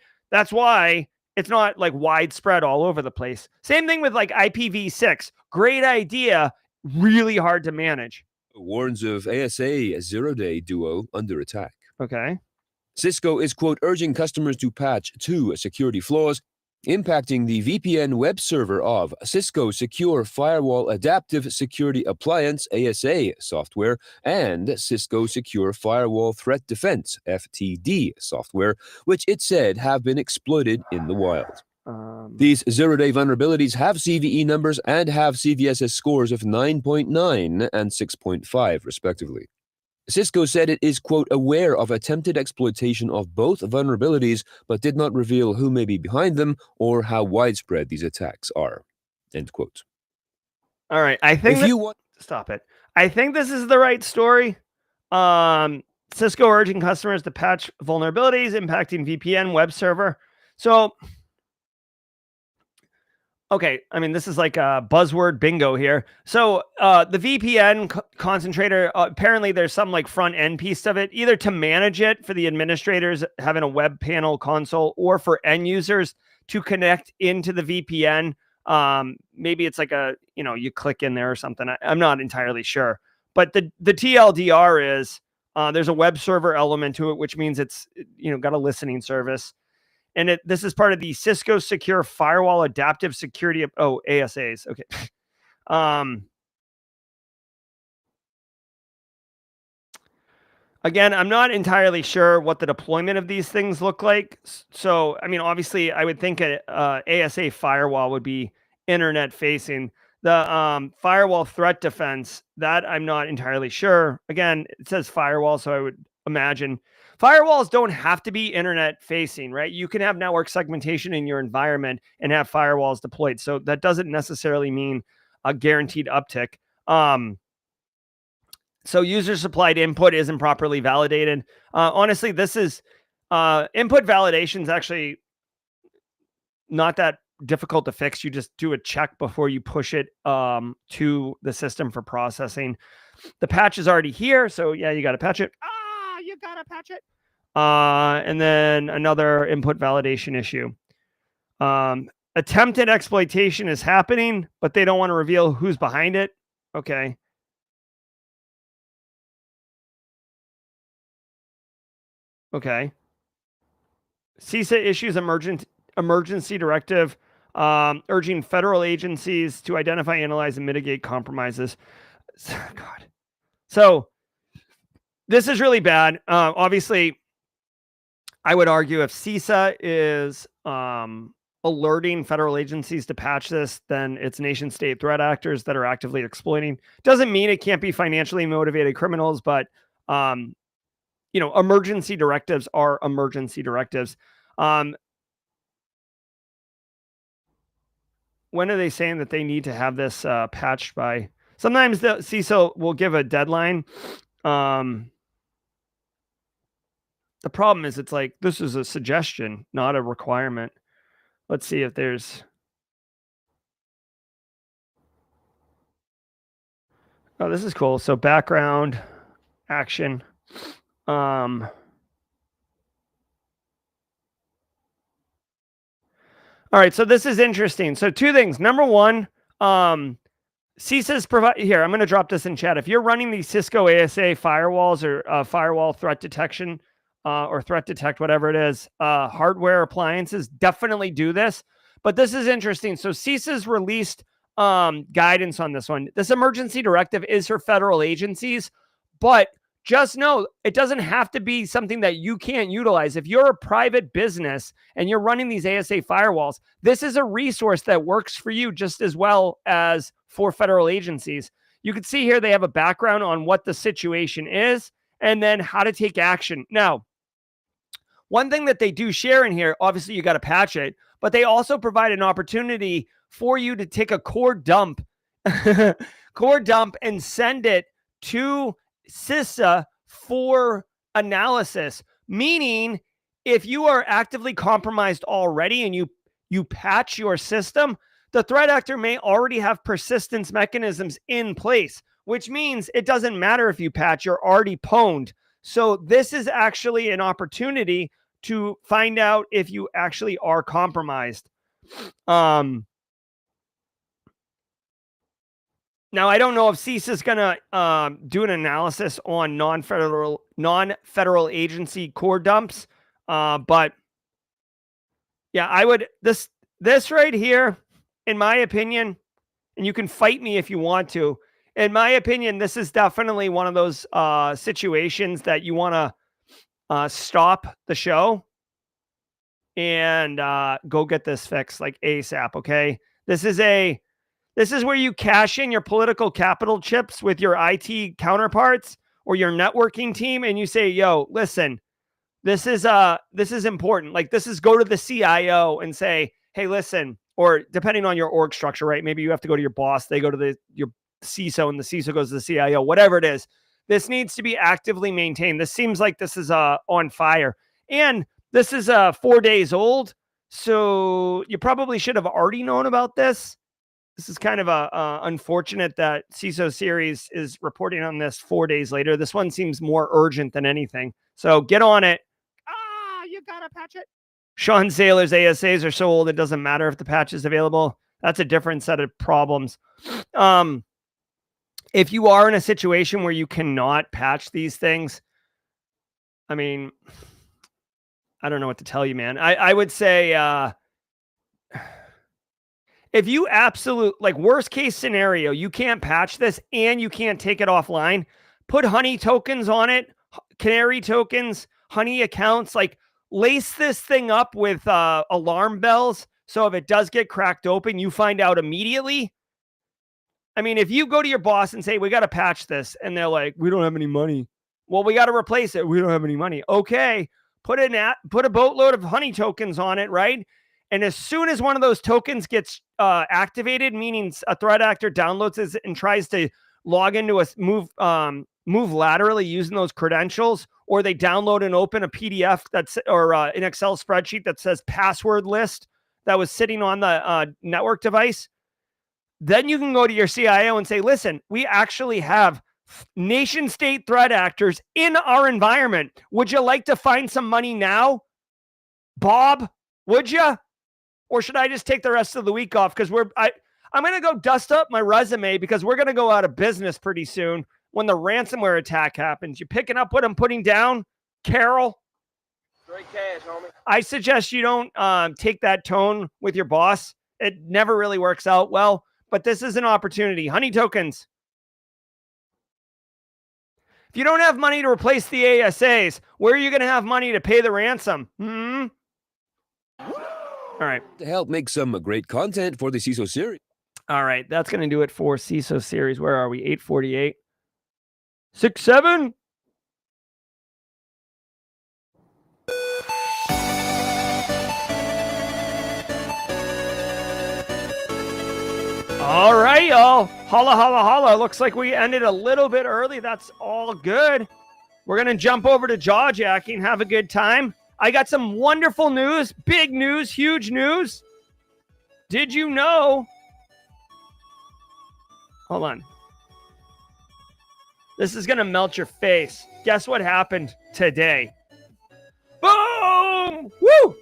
it's not like widespread all over the place. Same thing with like IPv6. Great idea, really hard to manage. Warns of ASA zero-day duo under attack. Okay. Cisco is, quote, urging customers to patch 2 security flaws impacting the VPN web server of Cisco Secure Firewall Adaptive Security Appliance ASA software and Cisco Secure Firewall Threat Defense FTD software, which it said have been exploited in the wild. These zero-day vulnerabilities have CVE numbers and have CVSS scores of 9.9 and 6.5, respectively. Cisco said it is, quote, aware of attempted exploitation of both vulnerabilities, but did not reveal who may be behind them or how widespread these attacks are, end quote. All right. I think stop it. I think this is the right story. Cisco urging customers to patch vulnerabilities impacting VPN web server. So, okay, I mean, this is like a buzzword bingo here. So the VPN concentrator, apparently there's some like front end piece of it, either to manage it for the administrators having a web panel console or for end users to connect into the VPN. Maybe it's like you click in there or something. I'm not entirely sure. But the TLDR is there's a web server element to it, which means it's got a listening service. And this is part of the Cisco Secure Firewall Adaptive Security. Oh, ASAs. Okay. Again, I'm not entirely sure what the deployment of these things look like. So, I mean, obviously, I would think a ASA firewall would be internet facing. The firewall threat defense, that I'm not entirely sure. Again, it says firewall, so I would imagine firewalls don't have to be internet facing, right? You can have network segmentation in your environment and have firewalls deployed. So that doesn't necessarily mean a guaranteed uptick. So user supplied input isn't properly validated. Honestly, this is input validation is actually not that difficult to fix. You just do a check before you push it to the system for processing. The patch is already here. So yeah, you got to patch it. You got to patch it. And then another input validation issue. Attempted exploitation is happening, but they don't want to reveal who's behind it. Okay. Okay. CISA issues emergency directive urging federal agencies to identify, analyze, and mitigate compromises. God. So this is really bad. Obviously, I would argue if CISA is alerting federal agencies to patch this, then it's nation state threat actors that are actively exploiting. Doesn't mean it can't be financially motivated criminals, but emergency directives are emergency directives. When are they saying that they need to have this patched by? Sometimes the CISO will give a deadline. The problem is it's like, this is a suggestion, not a requirement. Let's see if there's. Oh, this is cool. So background action. All right. So this is interesting. So 2 things. Number 1, CISA's provide here. I'm going to drop this in chat. If you're running these Cisco ASA firewalls or firewall threat detection or threat detect, whatever it is, hardware appliances definitely do this. But this is interesting. So CISA's released guidance on this one. This emergency directive is for federal agencies, but just know it doesn't have to be something that you can't utilize. If you're a private business and you're running these ASA firewalls, this is a resource that works for you just as well as for federal agencies. You can see here they have a background on what the situation is and then how to take action. Now, one thing that they do share in here, obviously you got to patch it, but they also provide an opportunity for you to take a core dump, and send it to CISA for analysis. Meaning, if you are actively compromised already and you patch your system, the threat actor may already have persistence mechanisms in place, which means it doesn't matter if you patch, you're already pwned. So this is actually an opportunity to find out if you actually are compromised. Now, I don't know if CISA is going to do an analysis on non-federal agency core dumps, but yeah, I would, this right here, in my opinion, and you can fight me if you want to, in my opinion, this is definitely one of those situations that you want to stop the show and go get this fixed like ASAP. Okay. This is where you cash in your political capital chips with your IT counterparts or your networking team. And you say, yo, listen, this is important. Like, this is go to the CIO and say, hey, listen, or depending on your org structure, right? Maybe you have to go to your boss. They go to your CISO and the CISO goes to the CIO, whatever it is. This needs to be actively maintained. This seems like this is on fire. And this is 4 days old. So you probably should have already known about this. This is kind of unfortunate that CISO series is reporting on this 4 days later. This one seems more urgent than anything. So get on it. You gotta patch it. Sean Saylor's ASAs are so old, it doesn't matter if the patch is available. That's a different set of problems. If you are in a situation where you cannot patch these things, I mean, I don't know what to tell you, man. I would say, if you like worst case scenario, you can't patch this and you can't take it offline, put honey tokens on it, canary tokens, honey accounts, like lace this thing up with alarm bells. So if it does get cracked open, you find out immediately. I mean, if you go to your boss and say, we got to patch this, and they're like, we don't have any money. Well, we got to replace it. We don't have any money. Okay. Put a boatload of honey tokens on it, right? And as soon as one of those tokens gets activated, meaning a threat actor downloads it and tries to log into a move laterally using those credentials, or they download and open a PDF or an Excel spreadsheet that says password list that was sitting on the network device, then you can go to your CIO and say, listen, we actually have nation state threat actors in our environment. Would you like to find some money now? Bob, would you? Or should I just take the rest of the week off? Because I'm going to go dust up my resume because we're going to go out of business pretty soon when the ransomware attack happens. You picking up what I'm putting down, Carol? Straight cash, homie. I suggest you don't take that tone with your boss. It never really works out well, but this is an opportunity. Honey tokens. If you don't have money to replace the ASAs, where are you going to have money to pay the ransom? All right. To help make some great content for the CISO series. All right. That's going to do it for CISO series. Where are we? 848. 6-7. All right, y'all. Holla, holla, holla. Looks like we ended a little bit early. That's all good. We're going to jump over to jaw jacking, have a good time. I got some wonderful news, big news, huge news. Did you know? Hold on. This is going to melt your face. Guess what happened today? Boom! Woo!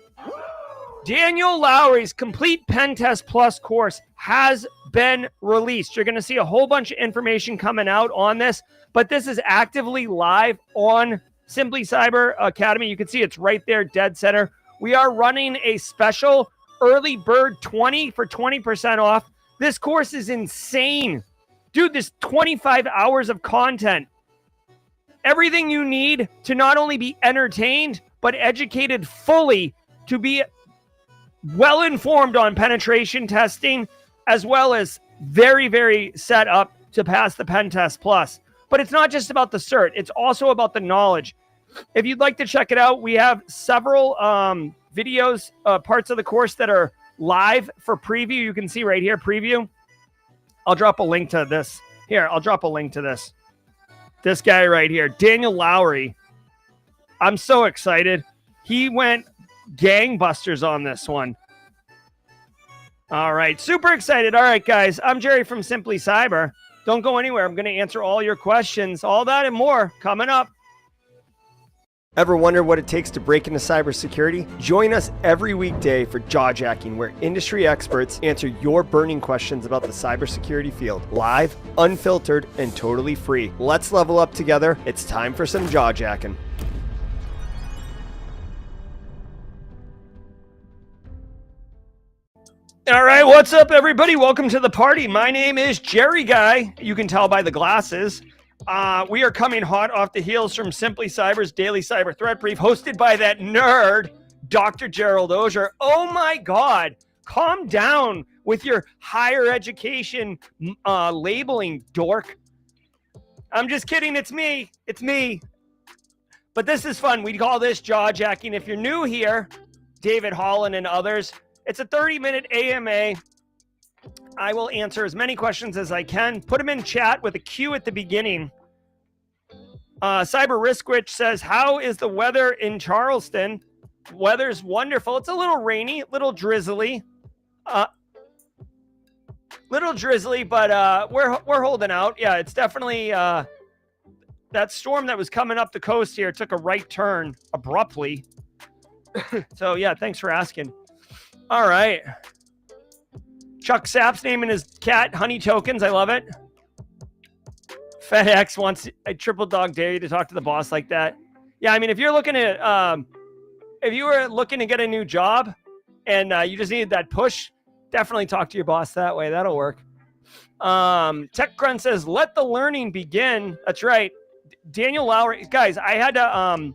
Daniel Lowry's Complete Pen Test Plus course has been released. You're going to see a whole bunch of information coming out on this, but this is actively live on Simply Cyber Academy. You can see it's right there, dead center. We are running a special early bird 20 for 20% off. This course is insane. Dude, this 25 hours of content. Everything you need to not only be entertained, but educated fully to be well-informed on penetration testing, as well as very, very set up to pass the Pen Test Plus. But it's not just about the cert. It's also about the knowledge. If you'd like to check it out, we have several videos, parts of the course that are live for preview. You can see right here, preview. I'll drop a link to this. Here, I'll drop a link to this. This guy right here, Daniel Lowry. I'm so excited. He went gangbusters on this one. All right. Super excited. All right, guys. I'm Jerry from Simply Cyber. Don't go anywhere. I'm going to answer all your questions. All that and more coming up. Ever wonder what it takes to break into cybersecurity? Join us every weekday for Jawjacking, where industry experts answer your burning questions about the cybersecurity field. Live, unfiltered, and totally free. Let's level up together. It's time for some Jawjacking. All right, what's up, everybody? Welcome to the party. My name is Jerry Guy. You can tell by the glasses. We are coming hot off the heels from Simply Cyber's Daily Cyber Threat Brief, hosted by that nerd, Dr. Gerald Auger. Oh my God, calm down with your higher education labeling, dork. I'm just kidding. It's me. It's me. But this is fun. We call this Jawjacking. If you're new here, David Holland and others, it's a 30-minute AMA. I will answer as many questions as I can. Put them in chat with a Q at the beginning. Cyber Risk Witch says, how is the weather in Charleston? Weather's wonderful. It's a little rainy, a little drizzly. But we're holding out. Yeah, it's definitely that storm that was coming up the coast here took a right turn abruptly. So yeah, thanks for asking. All right. Chuck Sapp's naming his cat Honey Tokens. I love it. FedEx wants a triple dog dare you to talk to the boss like that. Yeah, I mean, if you're looking at, if you were looking to get a new job and you just needed that push, definitely talk to your boss that way. That'll work. Tech Grunt says, let the learning begin. That's right. Daniel Lowry. Guys, I had to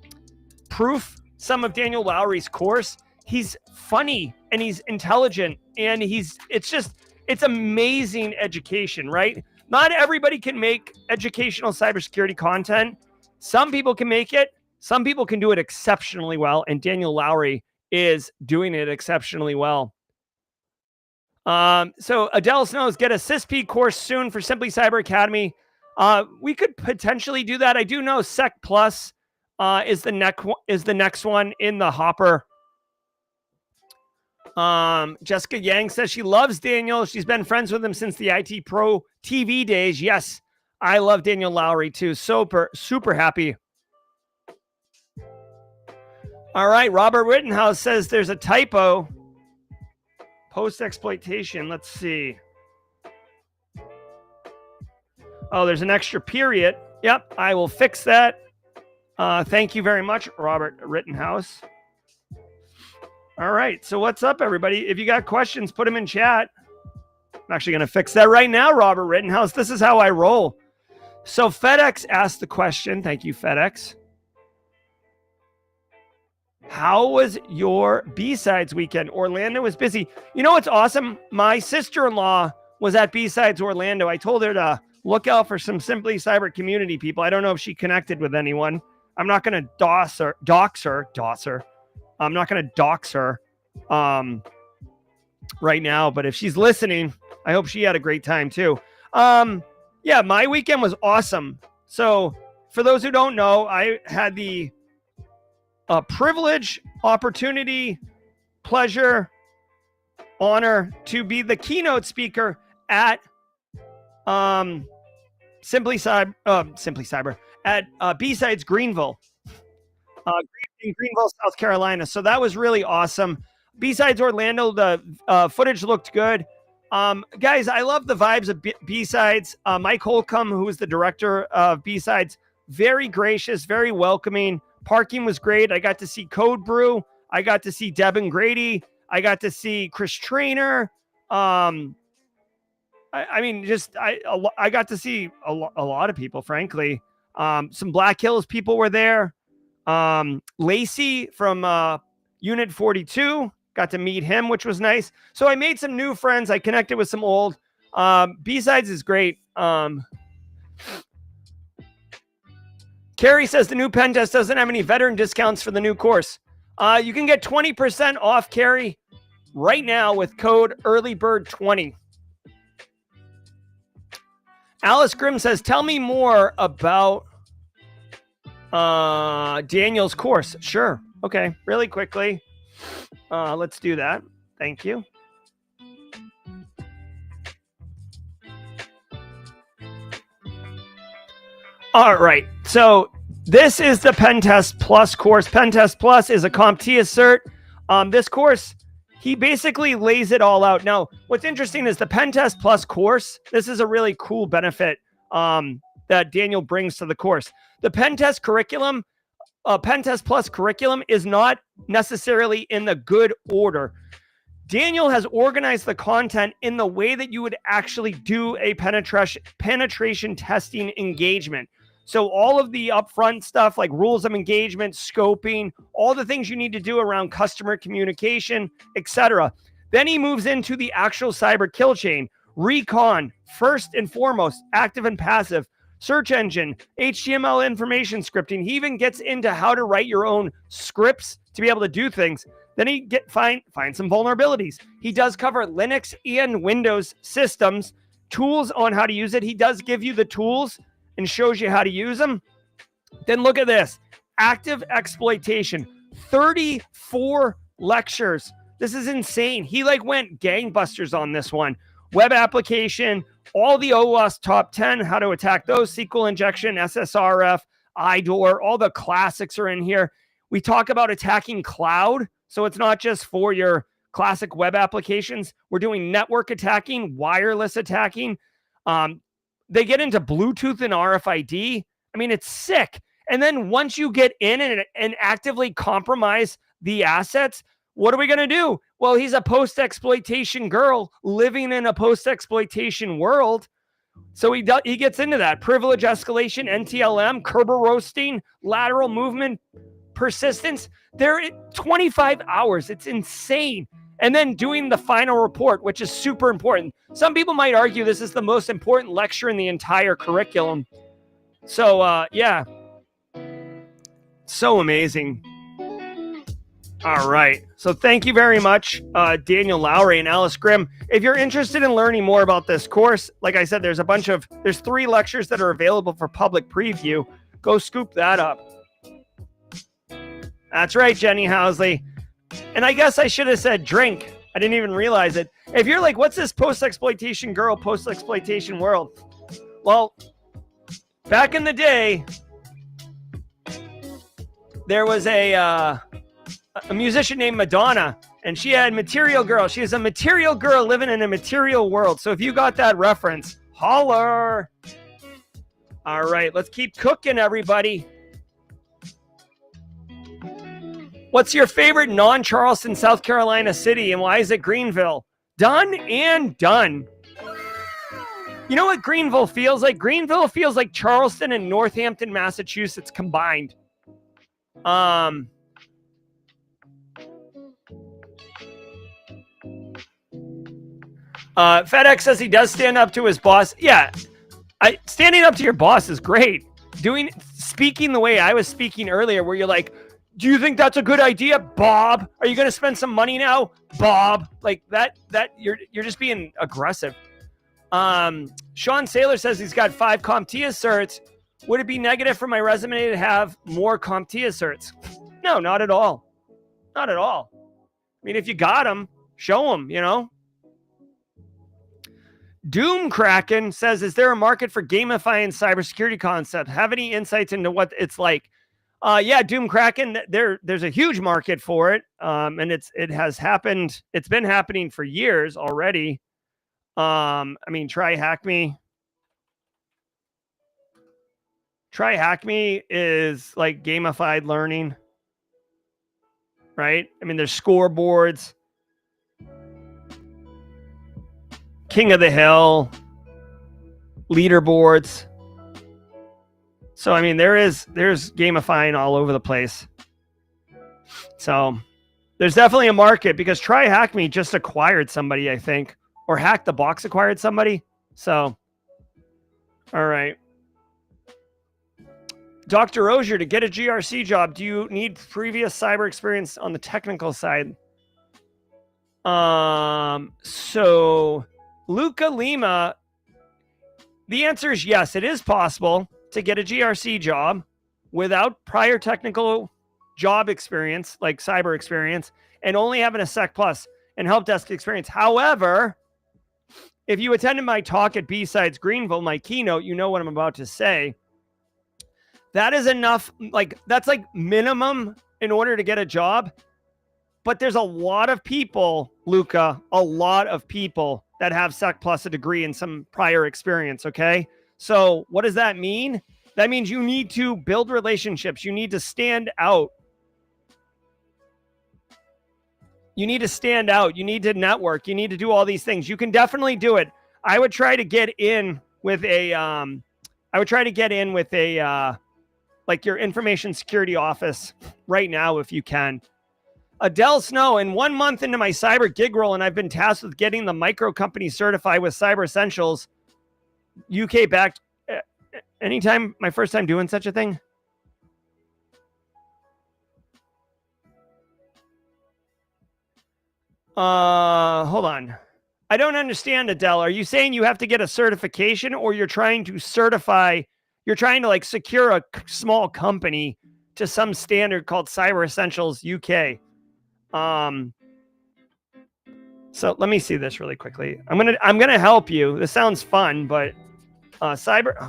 proof some of Daniel Lowry's course. He's funny and he's intelligent and it's amazing education, right? Not everybody can make educational cybersecurity content. Some people can make it. Some people can do it exceptionally well. And Daniel Lowry is doing it exceptionally well. So Adele Snows, get a CISP course soon for Simply Cyber Academy. We could potentially do that. I do know Sec Plus is the next one in the hopper. Jessica Yang says she loves Daniel. She's been friends with him since the IT Pro TV days. Yes, I love Daniel Lowry too. Super happy. All right, Robert Rittenhouse says there's a typo. Post-exploitation. Let's see. Oh, there's an extra period. Yep, I will fix that. Thank you very much, Robert Rittenhouse. All right, so what's up, everybody? If you got questions, put them in chat. I'm actually going to fix that right now, Robert Rittenhouse. This is how I roll. So FedEx asked the question. Thank you, FedEx. How was your B-Sides weekend? Orlando was busy. You know what's awesome? My sister-in-law was at B-Sides Orlando. I told her to look out for some Simply Cyber community people. I don't know if she connected with anyone. I'm not going to dox her. I'm not going to dox her right now, but if she's listening, I hope she had a great time too. Yeah, my weekend was awesome. So for those who don't know, I had the privilege, opportunity, pleasure, honor to be the keynote speaker at Simply Cyber at B-Sides Greenville. In Greenville, South Carolina. So that was really awesome. B-Sides Orlando, the footage looked good. Guys, I love the vibes of B-Sides. Mike Holcomb, who is the director of B-Sides, very gracious, very welcoming. Parking was great. I got to see Code Brew. I got to see Devin Grady. I got to see Chris Trainer. I got to see a lot of people, frankly. Some Black Hills people were there. Lacey from Unit 42, got to meet him, which was nice. So I made some new friends. I connected with some old. B-Sides is great. Carrie says the new pen test doesn't have any veteran discounts for the new course. You can get 20% off, Carrie, right now with code EARLYBIRD20. Alice Grimm says, tell me more about Daniel's course. Sure. Okay. Really quickly. Let's do that. Thank you. All right. So this is the Pen Test Plus course. Pen Test Plus is a CompTIA cert. This course, he basically lays it all out. Now, what's interesting is the Pen Test Plus course. This is a really cool benefit that Daniel brings to the course. The Pen Test curriculum, Pen Test Plus curriculum is not necessarily in the good order. Daniel has organized the content in the way that you would actually do a penetration testing engagement. So all of the upfront stuff like rules of engagement, scoping, all the things you need to do around customer communication, etc. Then he moves into the actual cyber kill chain, recon, first and foremost, active and passive, search engine, HTML information scripting. He even gets into how to write your own scripts to be able to do things. Then he find some vulnerabilities. He does cover Linux and Windows systems, tools on how to use it. He does give you the tools and shows you how to use them. Then look at this. Active exploitation. 34 lectures. This is insane. He went gangbusters on this one. Web application, all the OWASP top 10, how to attack those, SQL injection, SSRF, IDOR, all the classics are in here. We talk about attacking cloud. So it's not just for your classic web applications. We're doing network attacking, wireless attacking. They get into Bluetooth and RFID. I mean, it's sick. And then once you get in and actively compromise the assets, what are we going to do? Well, he's a post-exploitation girl living in a post-exploitation world. So he gets into that. Privilege escalation, NTLM, Kerber roasting, lateral movement, persistence. They're 25 hours. It's insane. And then doing the final report, which is super important. Some people might argue this is the most important lecture in the entire curriculum. So, yeah. So amazing. All right. So thank you very much, Daniel Lowry and Alice Grimm. If you're interested in learning more about this course, like I said, there's 3 lectures that are available for public preview. Go scoop that up. That's right, Jenny Housley. And I guess I should have said drink. I didn't even realize it. If you're like, what's this post-exploitation girl, post-exploitation world? Well, back in the day, there was a musician named Madonna, and she had Material Girl. She is a material girl living in a material world. So if you got that reference, holler. All right, let's keep cooking, everybody. What's your favorite non-Charleston, South Carolina city, and why is it Greenville? Done and done. You know what Greenville feels like? Greenville feels like Charleston and Northampton, Massachusetts combined. FedEx says he does stand up to his boss. Yeah, standing up to your boss is great. Speaking the way I was speaking earlier, where you're like, do you think that's a good idea, Bob? Are you going to spend some money now, Bob? Like that you're just being aggressive. Sean Saylor says he's got 5 CompTIA certs. Would it be negative for my resume to have more CompTIA certs? No, not at all. Not at all. I mean, if you got them, show them, you know. Doom Kraken says, is there a market for gamifying cybersecurity concept? Have any insights into what it's like? Yeah, Doom Kraken, there's a huge market for it. And it has happened. It's been happening for years already. I mean, Try Hack Me is like gamified learning, right? I mean, there's scoreboards, King of the Hill, leaderboards. So, I mean, there's gamifying all over the place. So there's definitely a market because Try Hack Me just acquired somebody, I think, or Hack the Box acquired somebody. So, all right. Dr. Auger, to get a GRC job, do you need previous cyber experience on the technical side? So Luca Lima, the answer is yes, it is possible to get a GRC job without prior technical job experience, like cyber experience, and only having a Sec Plus and help desk experience. However, if you attended my talk at B-Sides Greenville, my keynote, you know what I'm about to say. That is enough. Like, that's like minimum in order to get a job. But there's a lot of people, Luca, a lot of people that have Sec Plus a degree and some prior experience, okay? So what does that mean? That means you need to build relationships. You need to stand out. You need to stand out. You need to network. You need to do all these things. You can definitely do it. I would try to get in with a, like your information security office right now if you can. Adele Snow, in 1 month into my cyber gig role, and I've been tasked with getting the micro company certified with Cyber Essentials, UK backed. Anytime, my first time doing such a thing. Hold on. I don't understand, Adele. Are you saying you have to get a certification, or you're trying to certify, you're trying to like secure a small company to some standard called Cyber Essentials UK? So let me see this really quickly. I'm gonna help you. This sounds fun, but oh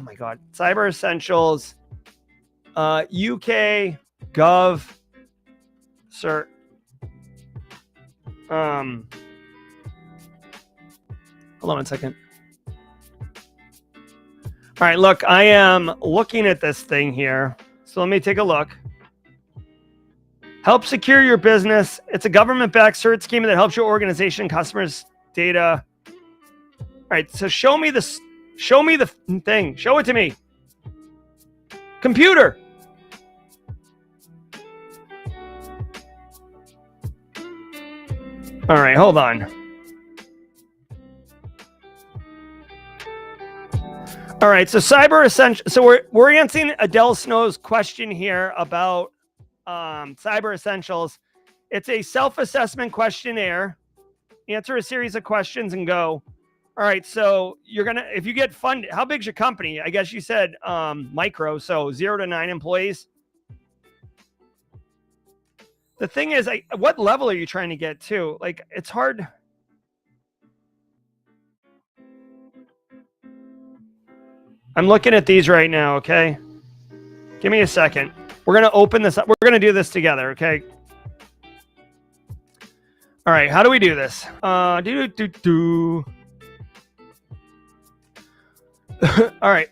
my god, Cyber Essentials, UK Gov cert. Hold on a second. All right, look, I am looking at this thing here. So let me take a look. Help secure your business. It's a government-backed cert scheme that helps your organization, customers, data. All right, so show me the thing. Show it to me. Computer. All right, hold on. All right, so Cyber Essential. So we're answering Adele Snow's question here about Cyber Essentials. It's a self-assessment questionnaire. Answer a series of questions and go. All right, so you're gonna, if you get funded, how big's your company? I guess you said micro, so 0 to 9 employees. The thing is, what level are you trying to get to? Like, it's hard. I'm looking at these right now, okay? Give me a second. We're going to open this up. We're going to do this together, okay? All right, how do we do this? All right.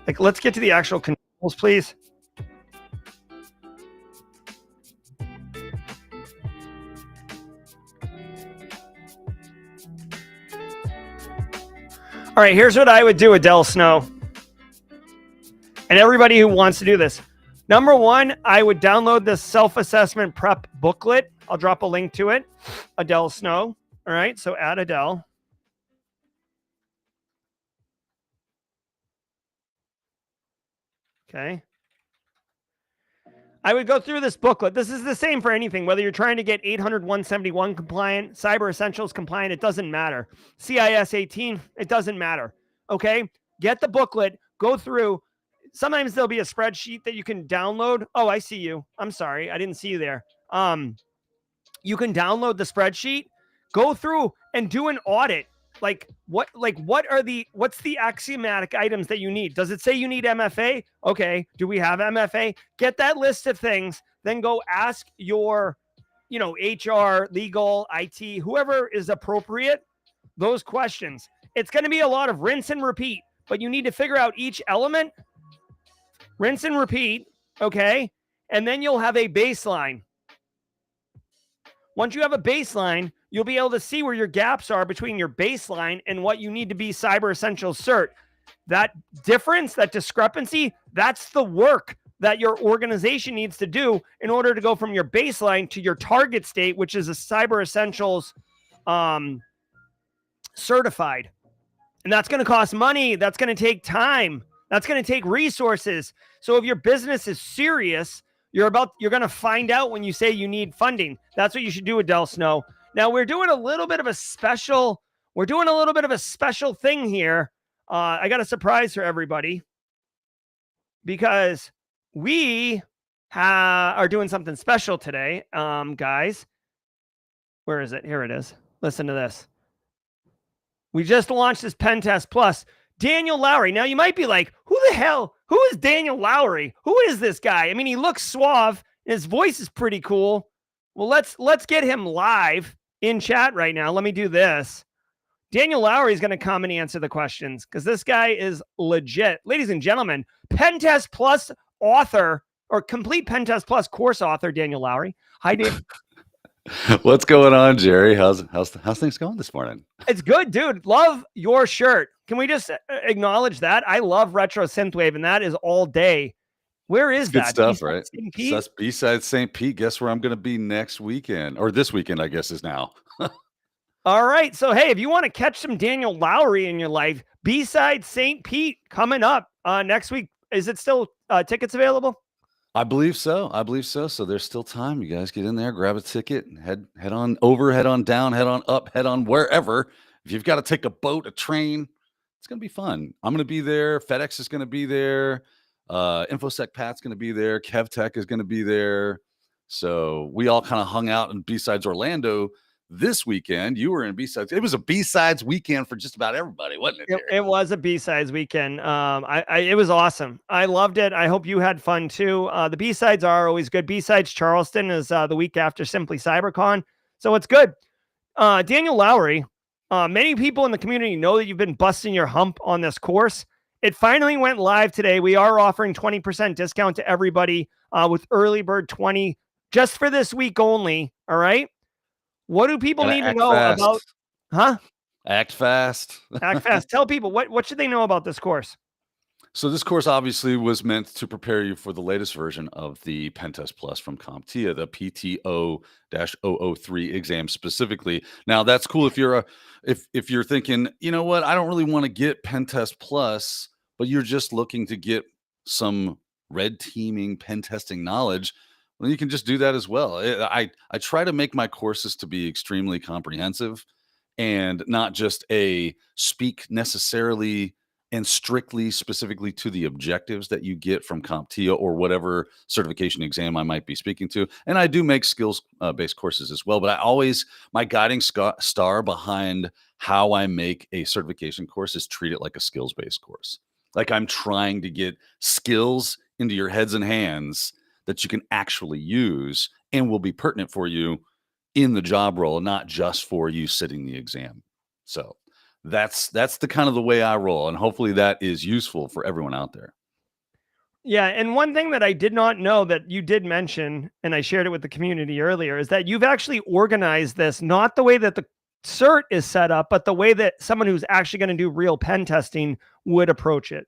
Like, let's get to the actual controls, please. All right, here's what I would do, Adele Snow. And everybody who wants to do this. Number one, I would download this self-assessment prep booklet. I'll drop a link to it. Adele Snow. All right, so add Adele. Okay. I would go through this booklet. This is the same for anything, whether you're trying to get 800-171 compliant, Cyber Essentials compliant, it doesn't matter. CIS 18, it doesn't matter. Okay? Get the booklet, go through. Sometimes there'll be a spreadsheet that you can download. Oh, I see you. I'm sorry. I didn't see you there. You can download the spreadsheet, go through and do an audit. What's the axiomatic items that you need? Does it say you need MFA? Okay. Do we have MFA? Get that list of things, then go ask your, HR, legal, IT, whoever is appropriate, those questions. It's going to be a lot of rinse and repeat, but you need to figure out each element, rinse and repeat. Okay. And then you'll have a baseline. Once you have a baseline, you'll be able to see where your gaps are between your baseline and what you need to be Cyber Essentials cert. That difference, that discrepancy, that's the work that your organization needs to do in order to go from your baseline to your target state, which is a Cyber Essentials certified. And that's going to cost money. That's going to take time. That's going to take resources. So if your business is serious, you're going to find out when you say you need funding. That's what you should do, Adele Snow. Now we're doing a little bit of a special thing here. I got a surprise for everybody because we are doing something special today. Guys, where is it? Here it is. Listen to this. We just launched this Pen Test Plus. Daniel Lowry. Now you might be like, who is Daniel Lowry? Who is this guy? I mean, he looks suave. His voice is pretty cool. Well, let's get him live in chat right now. Let me do this. Daniel Lowry is going to come and answer the questions because this guy is legit. Ladies and gentlemen, Pentest Plus author or complete Pentest Plus course author, Daniel Lowry. Hi, Dave. What's going on, Jerry? How's things going this morning? It's good, dude. Love your shirt. Can we just acknowledge that? I love retro synthwave, and that is all day. Where is Good that? stuff, B-side right? St. Pete? That's B-side St. Pete. Guess where I'm going to be next weekend, or this weekend, I guess is now. All right. So, hey, if you want to catch some Daniel Lowry in your life, B-side St. Pete coming up next week. Is it still tickets available? I believe so. So there's still time. You guys get in there, grab a ticket, and head on over, head on down, head on up, head on wherever. If you've got to take a boat, a train, it's going to be fun. I'm going to be there. FedEx is going to be there. InfoSec Pat's going to be there. KevTech is going to be there. So we all kind of hung out in B-sides Orlando this weekend. You were in B-sides. It was a B-sides weekend for just about everybody, wasn't it? It was a B-sides weekend. It was awesome. I loved it. I hope you had fun too. The B-sides are always good. B-sides Charleston is the week after Simply CyberCon. So it's good. Daniel Lowry, many people in the community know that you've been busting your hump on this course. It finally went live today. We are offering 20% discount to everybody with Early Bird 20 just for this week only. All right. What do people need to know about? Huh? Act fast. Act fast. Tell people what should they know about this course? So this course obviously was meant to prepare you for the latest version of the Pentest Plus from CompTIA, the PTO-003 exam specifically. Now that's cool if you're if you're thinking, you know what, I don't really want to get Pentest Plus, but you're just looking to get some red teaming pen testing knowledge. Well, you can just do that as well. I try to make my courses to be extremely comprehensive and not just a speak necessarily and strictly specifically to the objectives that you get from CompTIA or whatever certification exam I might be speaking to. And I do make skills based courses as well, but my guiding star behind how I make a certification course is treat it like a skills based course. Like I'm trying to get skills into your heads and hands that you can actually use and will be pertinent for you in the job role, not just for you sitting the exam. So that's the kind of the way I roll. And hopefully that is useful for everyone out there. Yeah. And one thing that I did not know that you did mention, and I shared it with the community earlier, is that you've actually organized this, not the way that the cert is set up, but the way that someone who's actually going to do real pen testing would approach it.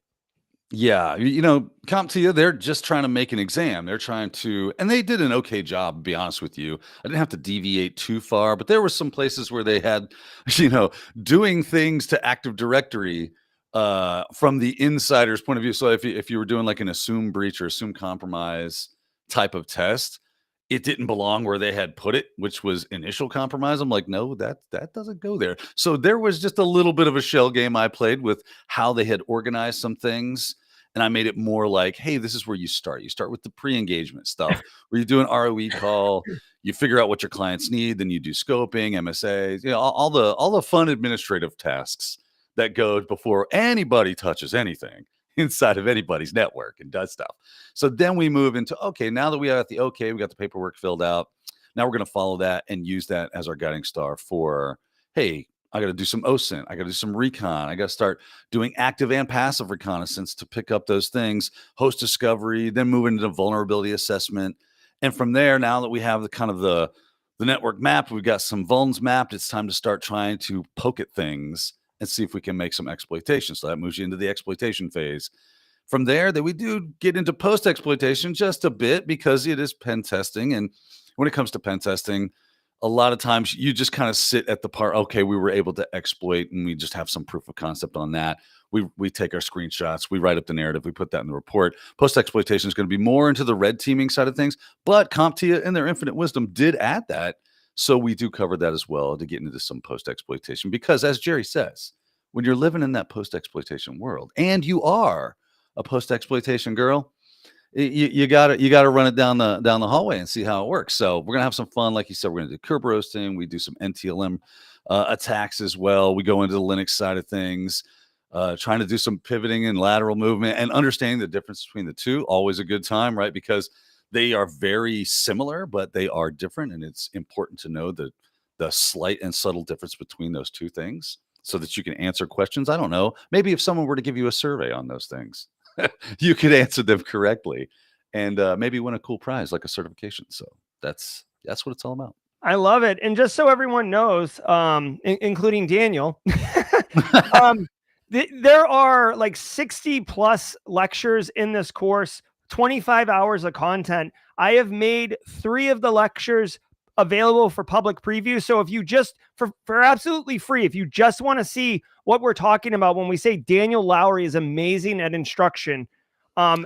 Yeah, CompTIA, they're just trying to make an exam. They're trying to, and they did an okay job, to be honest with you. I didn't have to deviate too far, but there were some places where they had, doing things to Active Directory from the insider's point of view. So if you were doing like an assume breach or assume compromise type of test, it didn't belong where they had put it, which was initial compromise. I'm like, no, that doesn't go there. So there was just a little bit of a shell game I played with how they had organized some things. And I made it more like, hey, this is where you start. You start with the pre-engagement stuff where you do an ROE call, you figure out what your clients need, then you do scoping, MSAs, all the fun administrative tasks that go before anybody touches anything inside of anybody's network and does stuff. So then we move into, okay, now that we got we got the paperwork filled out. Now we're going to follow that and use that as our guiding star for, hey, I got to do some OSINT. I got to do some recon. I got to start doing active and passive reconnaissance to pick up those things, host discovery, then move into vulnerability assessment. And from there, now that we have the network mapped, we've got some vulns mapped, it's time to start trying to poke at things and see if we can make some exploitation. So that moves you into the exploitation phase. From there, we do get into post-exploitation just a bit because it is pen testing. And when it comes to pen testing, a lot of times you just kind of sit at the part, okay, we were able to exploit and we just have some proof of concept on that. We take our screenshots, we write up the narrative, we put that in the report. Post-exploitation is going to be more into the red teaming side of things, but CompTIA in their infinite wisdom did add that. So we do cover that as well to get into some post-exploitation because as Jerry says, when you're living in that post-exploitation world and you are a post-exploitation girl, you gotta run it down the hallway and see how it works. So we're gonna have some fun. Like you said, we're gonna do curb roasting. We do some NTLM attacks as well. We go into the Linux side of things. trying to do some pivoting and lateral movement and understanding the difference between the two. Always a good time, right? Because they are very similar, but they are different. And it's important to know the slight and subtle difference between those two things so that you can answer questions. I don't know. Maybe if someone were to give you a survey on those things, you could answer them correctly and maybe win a cool prize like a certification. So that's what it's all about. I love it. And just so everyone knows, including Daniel, there are like 60 plus lectures in this course, 25 hours of content. I have made 3 of the lectures available for public preview. So if you just, for absolutely free, if you just want to see what we're talking about when we say Daniel Lowry is amazing at instruction,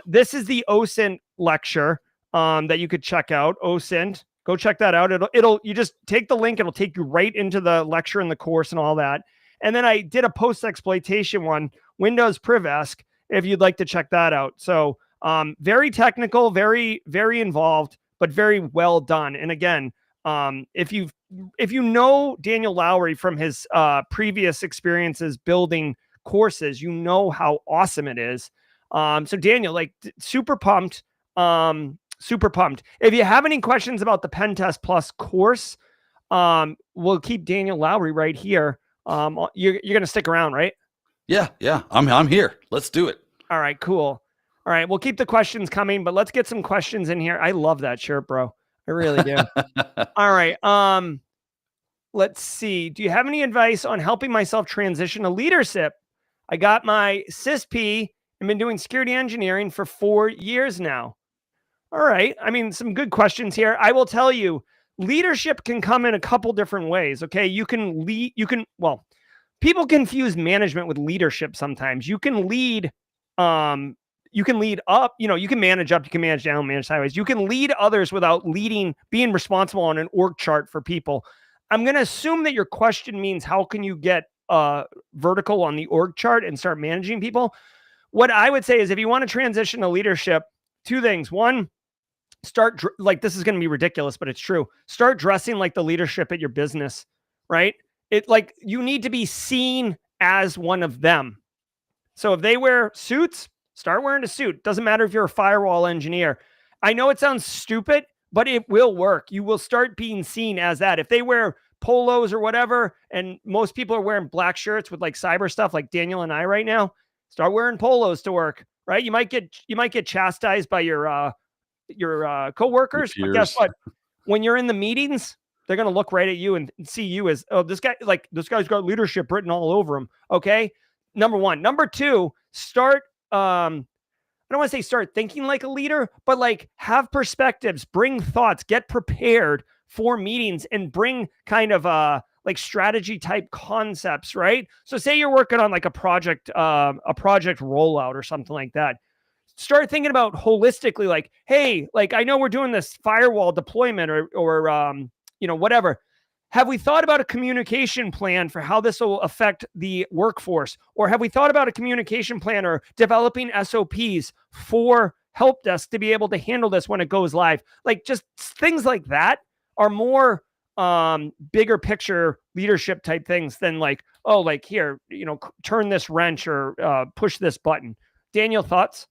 this is the OSINT lecture that you could check out. OSINT. Go check that out. You just take the link. It'll take you right into the lecture and the course and all that. And then I did a post-exploitation one, Windows Privesk, if you'd like to check that out. So very technical, very, very involved, but very well done. And again, if you know Daniel Lowry from his previous experiences building courses, you know how awesome it is. So Daniel, like super pumped. Super pumped. If you have any questions about the Pen Test Plus course, we'll keep Daniel Lowry right here. You're going to stick around, right? Yeah. I'm here. Let's do it. All right, cool. All right, we'll keep the questions coming, but let's get some questions in here. I love that shirt, bro. I really do. All right. Let's see. Do you have any advice on helping myself transition to leadership? I got my CISP and been doing security engineering for 4 years now. All right. I mean, some good questions here. I will tell you, leadership can come in a couple different ways. Okay. You can lead, people confuse management with leadership sometimes. You can lead up, you can manage up, you can manage down, manage sideways. You can lead others without being responsible on an org chart for people. I'm going to assume that your question means how can you get vertical on the org chart and start managing people? What I would say is if you want to transition to leadership, 2 things. One, like this is going to be ridiculous, but it's true. Start dressing like the leadership at your business, right? You need to be seen as one of them. So if they wear suits, start wearing a suit. Doesn't matter if you're a firewall engineer. I know it sounds stupid, but it will work. You will start being seen as that. If they wear polos or whatever, and most people are wearing black shirts with like cyber stuff like Daniel and I right now, start wearing polos to work, right? You might get chastised by your coworkers, but guess what? When you're in the meetings, they're going to look right at you and see you as, oh, this guy's got leadership written all over him. Okay. Number 1. Number 2, start, I don't want to say start thinking like a leader, but like have perspectives, bring thoughts, get prepared for meetings and bring kind of like strategy type concepts, right? So say you're working on like a project rollout or something like that. Start thinking about holistically, like, hey, like I know we're doing this firewall deployment or whatever. Have we thought about a communication plan for how this will affect the workforce? Or have we thought about a communication plan or developing SOPs for help desk to be able to handle this when it goes live? Like just things like that are more bigger picture leadership type things than like, oh, like here, turn this wrench or push this button. Daniel, thoughts?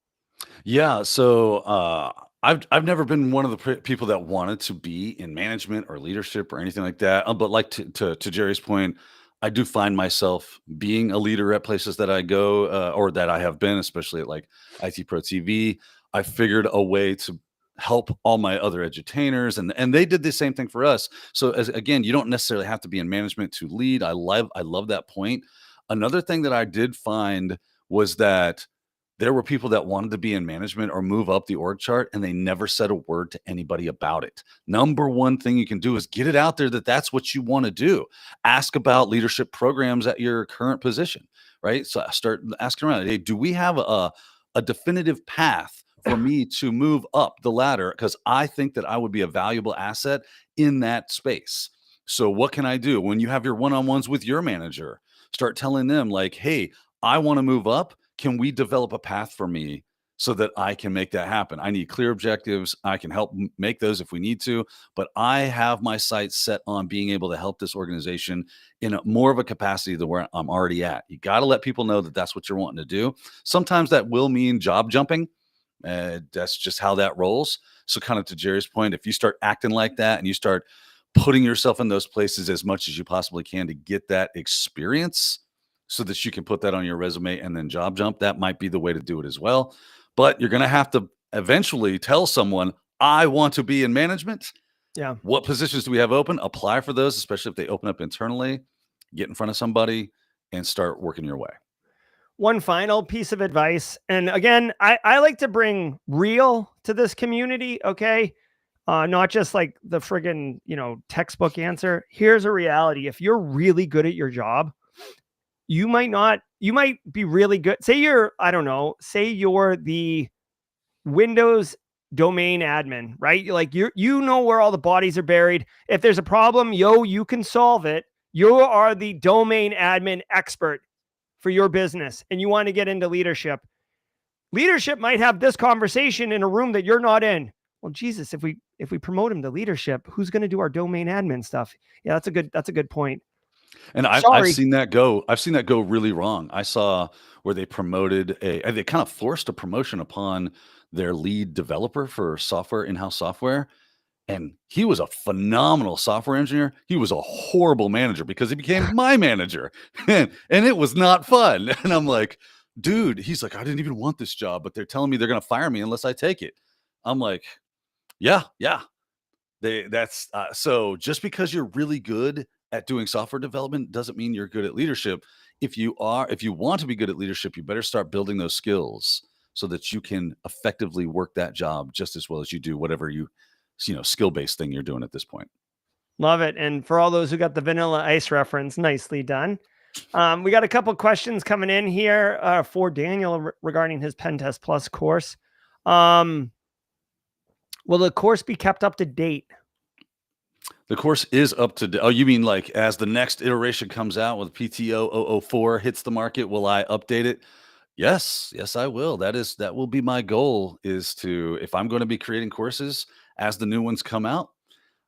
Yeah. So I've never been one of the people that wanted to be in management or leadership or anything like that. But like to Jerry's point, I do find myself being a leader at places that I go or that I have been, especially at like IT Pro TV. I figured a way to help all my other edutainers, and they did the same thing for us. So again, you don't necessarily have to be in management to lead. I love that point. Another thing that I did find was that there were people that wanted to be in management or move up the org chart, and they never said a word to anybody about it. Number 1 thing you can do is get it out there that that's what you want to do. Ask about leadership programs at your current position, right? So start asking around, hey, do we have a definitive path for me to move up the ladder? Because I think that I would be a valuable asset in that space. So what can I do? When you have your one-on-ones with your manager, start telling them like, hey, I want to move up. Can we develop a path for me so that I can make that happen. I need clear objectives. I can help make those if we need to, but I have my sights set on being able to help this organization in more of a capacity than where I'm already at. You got to let people know that that's what you're wanting to do. Sometimes that will mean job jumping. That's just how that rolls. So kind of to Jerry's point, if you start acting like that and you start putting yourself in those places as much as you possibly can to get that experience so that you can put that on your resume and then job jump, that might be the way to do it as well. But you're going to have to eventually tell someone, I want to be in management. Yeah. What positions do we have open? Apply for those, especially if they open up internally. Get in front of somebody and start working your way. One final piece of advice. And again, I like to bring real to this community. Okay. Not just like the friggin', textbook answer. Here's a reality. If you're really good at your job, you might be really good. Say you're the Windows domain admin, right? Like you know where all the bodies are buried. If there's a problem, you can solve it. You are the domain admin expert for your business and you want to get into leadership. Leadership might have this conversation in a room that you're not in. Well, Jesus, if we promote him to leadership, who's going to do our domain admin stuff? Yeah, that's a good point. And I've seen that go. I've seen that go really wrong. I saw where they promoted they kind of forced a promotion upon their lead developer for software, in-house software. And he was a phenomenal software engineer. He was a horrible manager because he became my manager. And it was not fun. And I'm like, dude, he's like, I didn't even want this job, but they're telling me they're going to fire me unless I take it. I'm like, yeah. So just because you're really good at doing software development doesn't mean you're good at leadership. If you want to be good at leadership, you better start building those skills so that you can effectively work that job just as well as you do whatever skill-based thing you're doing at this point. Love it. And for all those who got the Vanilla Ice reference, nicely done. We got a couple questions coming in here for Daniel regarding his Pen Test Plus course. Will the course be kept up to date? The course is up to date. Oh, you mean like as the next iteration comes out with PTO 004 hits the market, will I update it? Yes, I will. That will be my goal, is to, if I'm going to be creating courses as the new ones come out,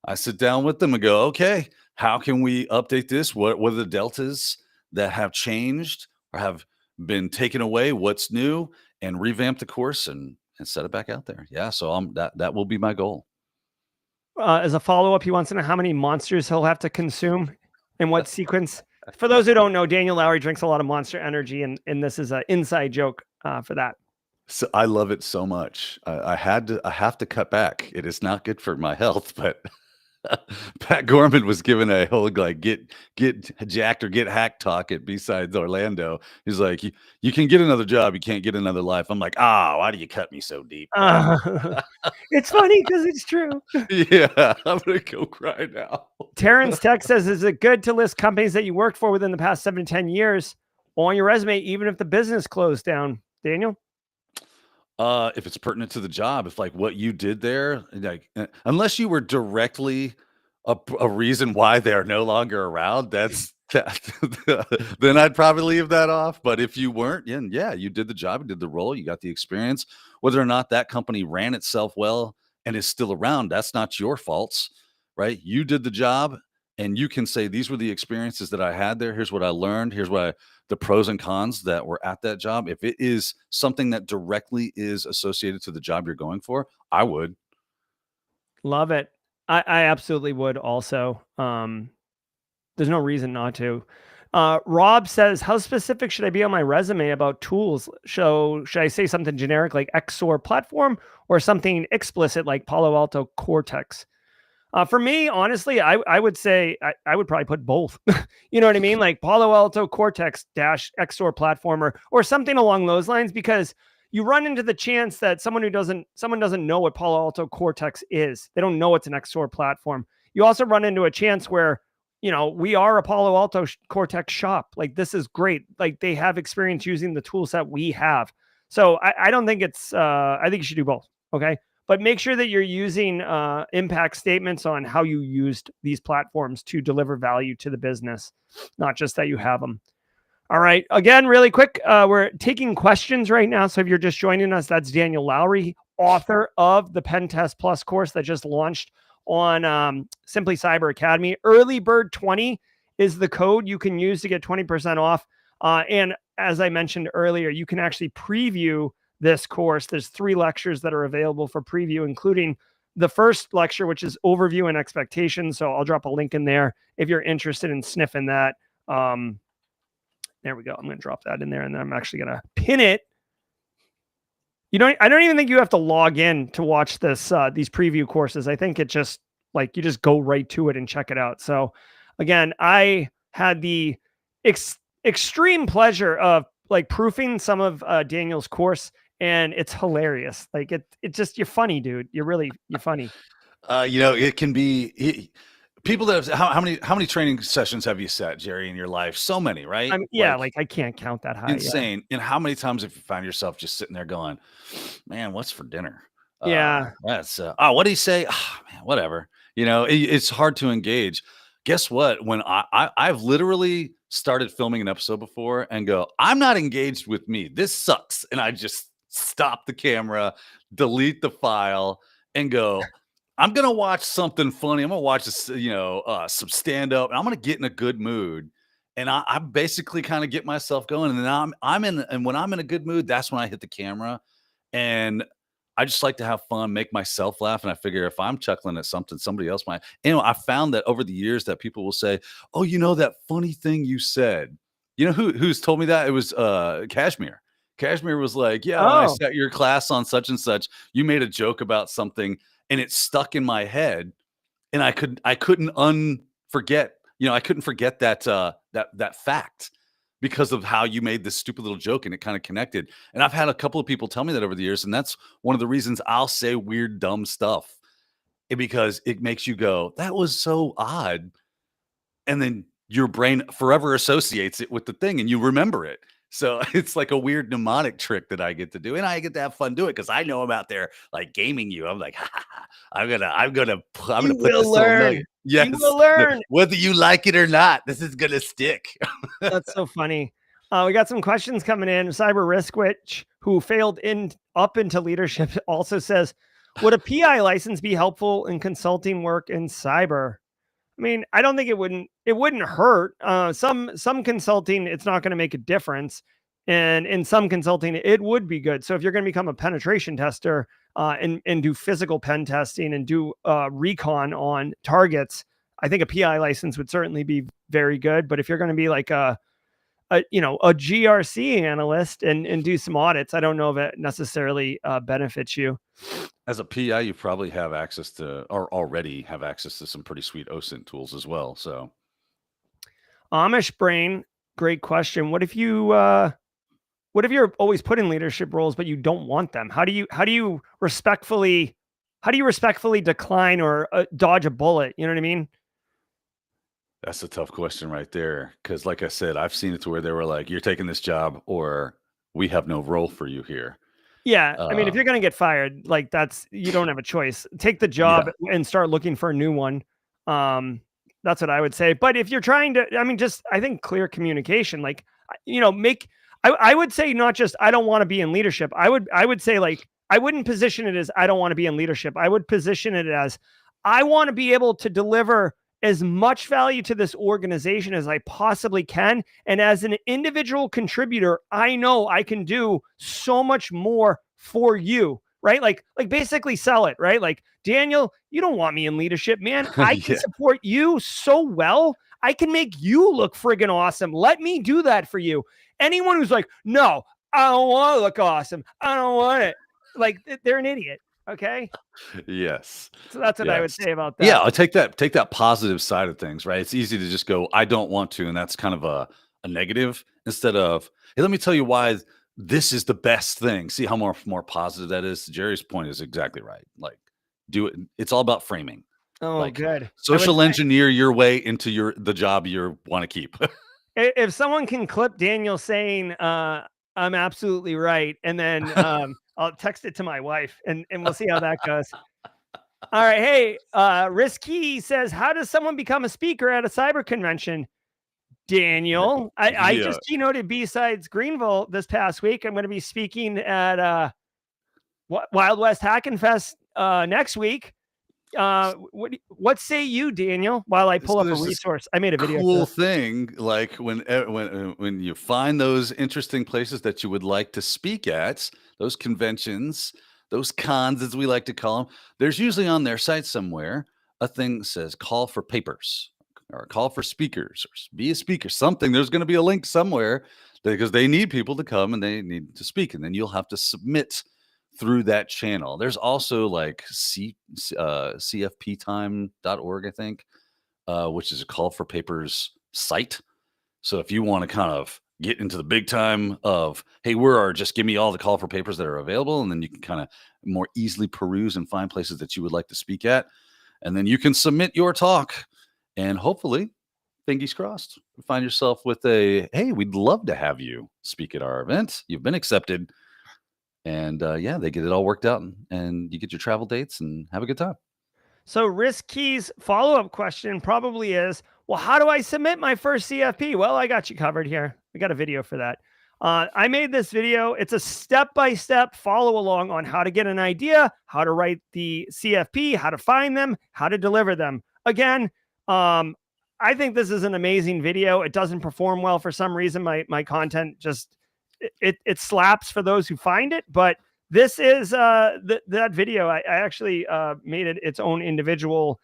I sit down with them and go, okay, how can we update this? What are the deltas that have changed or have been taken away? What's new? And revamp the course and set it back out there. Yeah, so that will be my goal. As a follow-up, he wants to know how many monsters he'll have to consume in what sequence. For those who don't know, Daniel Lowry drinks a lot of Monster Energy, and this is an inside joke for that. So I love it so much. I have to cut back. It is not good for my health, but Pat Gorman was given a whole like get jacked or get hacked talk at B-Sides Orlando. He's like, you can get another job, you can't get another life. I'm like, why do you cut me so deep? It's funny because it's true. Yeah, I'm gonna go cry now. Terrence Tech says, is it good to list companies that you worked for within the past 7 to 10 years on your resume, even if the business closed down? Daniel? If it's pertinent to the job, if like what you did there, like unless you were directly a reason why they are no longer around, then I'd probably leave that off. But if you weren't, yeah, you did the job, you did the role, you got the experience. Whether or not that company ran itself well and is still around, that's not your faults, right? You did the job, and you can say, these were the experiences that I had there. Here's what I learned. Here's the pros and cons that were at that job. If it is something that directly is associated to the job you're going for, I would. Love it. I absolutely would also. There's no reason not to. Rob says, how specific should I be on my resume about tools? Should I say something generic like XOR platform or something explicit like Palo Alto Cortex? For me, honestly, I would say I would probably put both. You know what I mean? Like Palo Alto Cortex dash XOR platformer or something along those lines, because you run into the chance that someone doesn't know what Palo Alto Cortex is. They don't know it's an XOR platform. You also run into a chance where, we are a Palo Alto Cortex shop. Like, this is great. Like, they have experience using the tools that we have. So I don't think I think you should do both. Okay. But make sure that you're using impact statements on how you used these platforms to deliver value to the business, not just that you have them. All right. Again, really quick, we're taking questions right now. So if you're just joining us, that's Daniel Lowry, author of the Pen Test Plus course that just launched on Simply Cyber Academy. Early Bird 20 is the code you can use to get 20% off. And as I mentioned earlier, you can actually preview this course. There's 3 lectures that are available for preview, including the first lecture, which is overview and expectations. So I'll drop a link in there if you're interested in sniffing that. There we go. I'm going to drop that in there, and then I'm actually going to pin it. I don't even think you have to log in to watch this, these preview courses. I think it just like, you just go right to it and check it out. So again, I had the extreme pleasure of like proofing some of Daniel's course, and it's hilarious. Like it's just, you're funny, dude. You're funny. It can be people that have, how many training sessions have you set, Jerry, in your life? So many, right? Like I can't count that high. Insane. And how many times have you found yourself just sitting there going, man, what's for dinner? That's what do you say? Man, whatever. It's hard to engage. Guess what? When I've literally started filming an episode before and go, I'm not engaged with me. This sucks. And I just stop the camera, delete the file, and go, I'm gonna watch something funny. I'm gonna watch this, some stand up, and I'm gonna get in a good mood. And I basically kind of get myself going. And then and when I'm in a good mood, that's when I hit the camera. And I just like to have fun, make myself laugh. And I figure if I'm chuckling at something, somebody else might. I found that over the years that people will say, oh, that funny thing you said. Who's told me that? It was Kashmir. Kashmir was like, yeah, when I sat your class on such and such, you made a joke about something and it stuck in my head. And I couldn't unforget, I couldn't forget that fact because of how you made this stupid little joke and it kind of connected. And I've had a couple of people tell me that over the years. And that's one of the reasons I'll say weird, dumb stuff because it makes you go, that was so odd. And then your brain forever associates it with the thing and you remember it. So it's like a weird mnemonic trick that I get to do. And I get to have fun doing it because I know I'm out there like gaming you. I'm like, I'm gonna put this little nugget. Yes, you will learn. Whether you like it or not, this is gonna stick. That's so funny. We got some questions coming in. Cyber Risk Witch, who failed up into leadership, also says, would a PI license be helpful in consulting work in cyber? I mean, I don't think it wouldn't hurt. Some consulting, it's not going to make a difference. And in some consulting, it would be good. So if you're going to become a penetration tester and do physical pen testing and do recon on targets, I think a PI license would certainly be very good. But if you're going to be like a GRC analyst and do some audits, I don't know if it necessarily benefits you. As a PI, you probably have access to, or already have access to some pretty sweet OSINT tools as well. So, Amish Brain, great question. What if you're always put in leadership roles, but you don't want them? How do you respectfully decline or dodge a bullet? You know what I mean? That's a tough question right there. Because, like I said, I've seen it to where they were like, "You're taking this job, or we have no role for you here." Yeah, I mean, if you're gonna get fired, like you don't have a choice. Take the job and start looking for a new one. That's what I would say. But if you're trying to, I think clear communication, like, I would say not just, I don't want to be in leadership. I would say, like, I wouldn't position it as I don't want to be in leadership. I would position it as I want to be able to deliver as much value to this organization as I possibly can. And as an individual contributor, I know I can do so much more for you, right? Like basically sell it, right? Like, Daniel, you don't want me in leadership, man. I can support you so well. I can make you look friggin' awesome. Let me do that for you. Anyone who's like, no, I don't want to look awesome, I don't want it. Like, they're an idiot. Okay. Yes. So that's what I would say about that. Yeah, I'll take that positive side of things, right? It's easy to just go, I don't want to, and that's kind of a negative instead of, hey, let me tell you why this is the best thing. See how more positive that is. Jerry's point is exactly right. Like, do it. It's all about framing. Oh, like, good. Social engineer your way into the job you want to keep. If someone can clip Daniel saying, I'm absolutely right, and then I'll text it to my wife and we'll see how that goes. All right. Hey, Risky says, how does someone become a speaker at a cyber convention? Daniel. I Yeah. just keynoted B-Sides Greenville this past week. I'm going to be speaking at Wild West Hackin' Fest next week. What say you, Daniel? While I pull So up a there's this resource, I made a video. cool thing, like when you find those interesting places that you would like to speak at, those conventions, those cons as we like to call them, there's usually on their site somewhere a thing that says call for papers or call for speakers or be a speaker, something. There's going to be a link somewhere because they need people to come and they need to speak, and then you'll have to submit through that channel. There's also like cfptime.org, I think, which is a call for papers site. So if you want to kind of get into the big time of, hey, just give me all the call for papers that are available, and then you can kind of more easily peruse and find places that you would like to speak at. And then you can submit your talk, and hopefully, fingers crossed, find yourself with hey, we'd love to have you speak at our event. You've been accepted. And they get it all worked out, and you get your travel dates and have a good time. So Risk Key's follow-up question probably is, well, how do I submit my first CFP? Well, I got you covered here. We got a video for that. I made this video. It's a step-by-step follow along on how to get an idea, how to write the CFP, how to find them, how to deliver them. Again, I think this is an amazing video. It doesn't perform well for some reason. My content just, it slaps for those who find it, but this is that video. I actually made it its own individual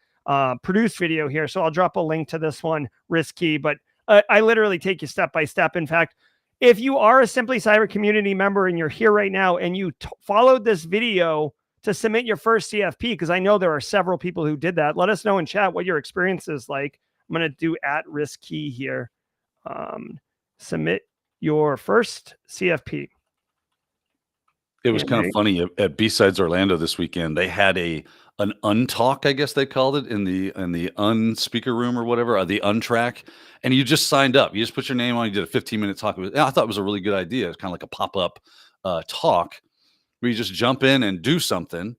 produced video here. So I'll drop a link to this one, Risk Key, but I literally take you step by step. In fact, if you are a Simply Cyber community member and you're here right now and you followed this video to submit your first CFP, because I know there are several people who did that, let us know in chat what your experience is like. I'm going to do @Risk Key here. Submit your first CFP. It was kind of funny at B-Sides Orlando this weekend. They had an untalk, I guess they called it, in the unspeaker room or whatever, or the untrack. And you just signed up. You just put your name on. You did a 15-minute talk. I thought it was a really good idea. It's kind of like a pop-up talk where you just jump in and do something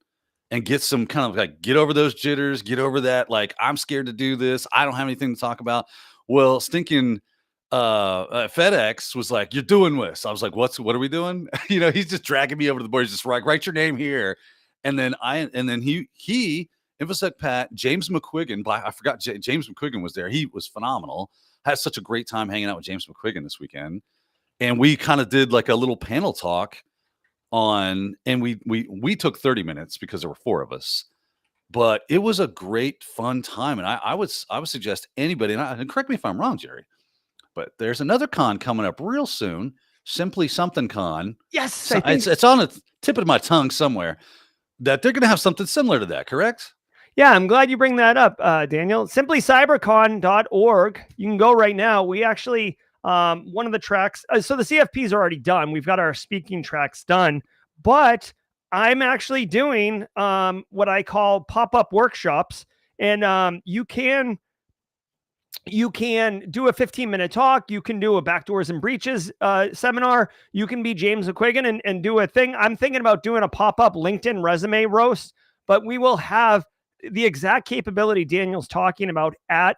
and get some kind of like, get over those jitters, get over that, like, I'm scared to do this. I don't have anything to talk about. Well, stinking FedEx was like, you're doing this. I was like, what are we doing? He's just dragging me over to the board. He's just like, write your name here. And then he InfoSec Pat, James McQuiggan, I forgot James McQuiggan was there. He was phenomenal. Had such a great time hanging out with James McQuiggan this weekend. And we kind of did like a little panel talk and we took 30 minutes because there were 4 of us, but it was a great fun time. And I would suggest anybody, and correct me if I'm wrong, Jerry, but there's another con coming up real soon, Simply Something Con. Yes, so it's on the tip of my tongue somewhere that they're going to have something similar to that, correct? Yeah, I'm glad you bring that up, Daniel. SimplyCyberCon.org. You can go right now. We actually, one of the tracks, so the CFPs are already done. We've got our speaking tracks done, but I'm actually doing what I call pop-up workshops, and you can do a 15-minute talk. You can do a backdoors and breaches seminar. You can be James McQuiggan and do a thing. I'm thinking about doing a pop-up LinkedIn resume roast, but we will have the exact capability Daniel's talking about at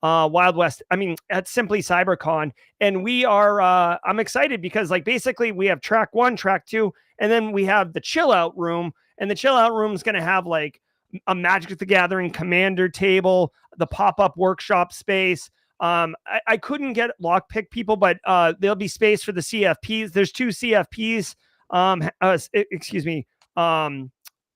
at Simply CyberCon. And we are, I'm excited because like basically we have track 1, track 2, and then we have the chill out room, and the chill out room is going to have like a Magic the Gathering commander table, the pop-up workshop space. I couldn't get lockpick people, but there'll be space for the CFPs. There's 2 CFPs,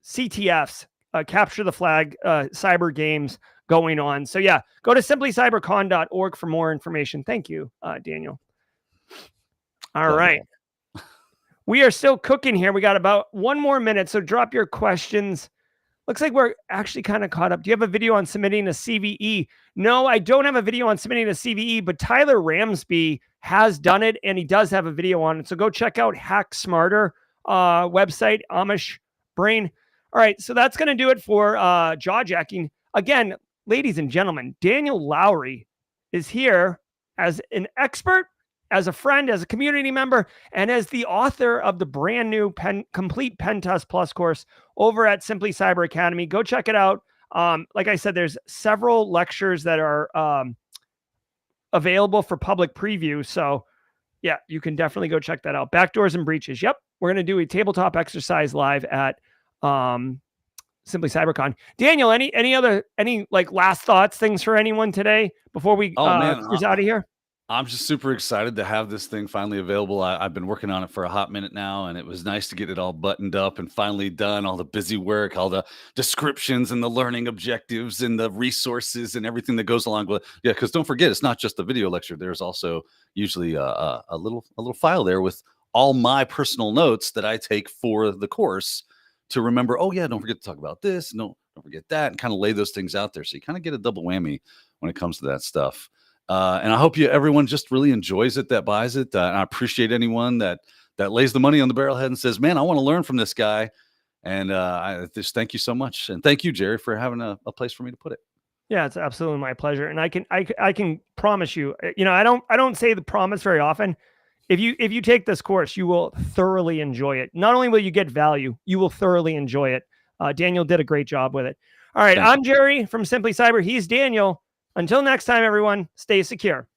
CTFs, capture the flag, cyber games going on. So yeah, go to simplycybercon.org for more information. Thank you, Daniel. All right. We are still cooking here. We got about 1 more minute. So drop your questions. Looks like we're actually kind of caught up. Do you have a video on submitting a CVE? No, I don't have a video on submitting a CVE, but Tyler Ramsby has done it, and he does have a video on it. So go check out Hack Smarter website, Amish Brain. All right, so that's going to do it for jaw jacking. Again, ladies and gentlemen, Daniel Lowry is here as an expert, as a friend, as a community member, and as the author of the brand new Complete Pen Test Plus course over at Simply Cyber Academy. Go check it out. Like I said, there's several lectures that are available for public preview. So yeah, you can definitely go check that out. Backdoors and breaches. Yep. We're going to do a tabletop exercise live at Simply CyberCon. Daniel, any like last thoughts, things for anyone today before we cruise out of here? I'm just super excited to have this thing finally available. I've been working on it for a hot minute now, and it was nice to get it all buttoned up and finally done. All the busy work, all the descriptions and the learning objectives and the resources and everything that goes along with it. Yeah, because don't forget, it's not just the video lecture. There's also usually a little file there with all my personal notes that I take for the course to remember. Oh yeah, don't forget to talk about this. No, don't forget that, and kind of lay those things out there. So you kind of get a double whammy when it comes to that stuff. And I hope everyone just really enjoys it, that buys it. And I appreciate anyone that lays the money on the barrelhead and says, man, I want to learn from this guy. And I just thank you so much. And thank you, Jerry, for having a place for me to put it. Yeah, it's absolutely my pleasure. And I can promise you, I don't say the promise very often. If you take this course, you will thoroughly enjoy it. Not only will you get value, you will thoroughly enjoy it. Daniel did a great job with it. All right. I'm Jerry from Simply Cyber. He's Daniel. Until next time, everyone, stay secure.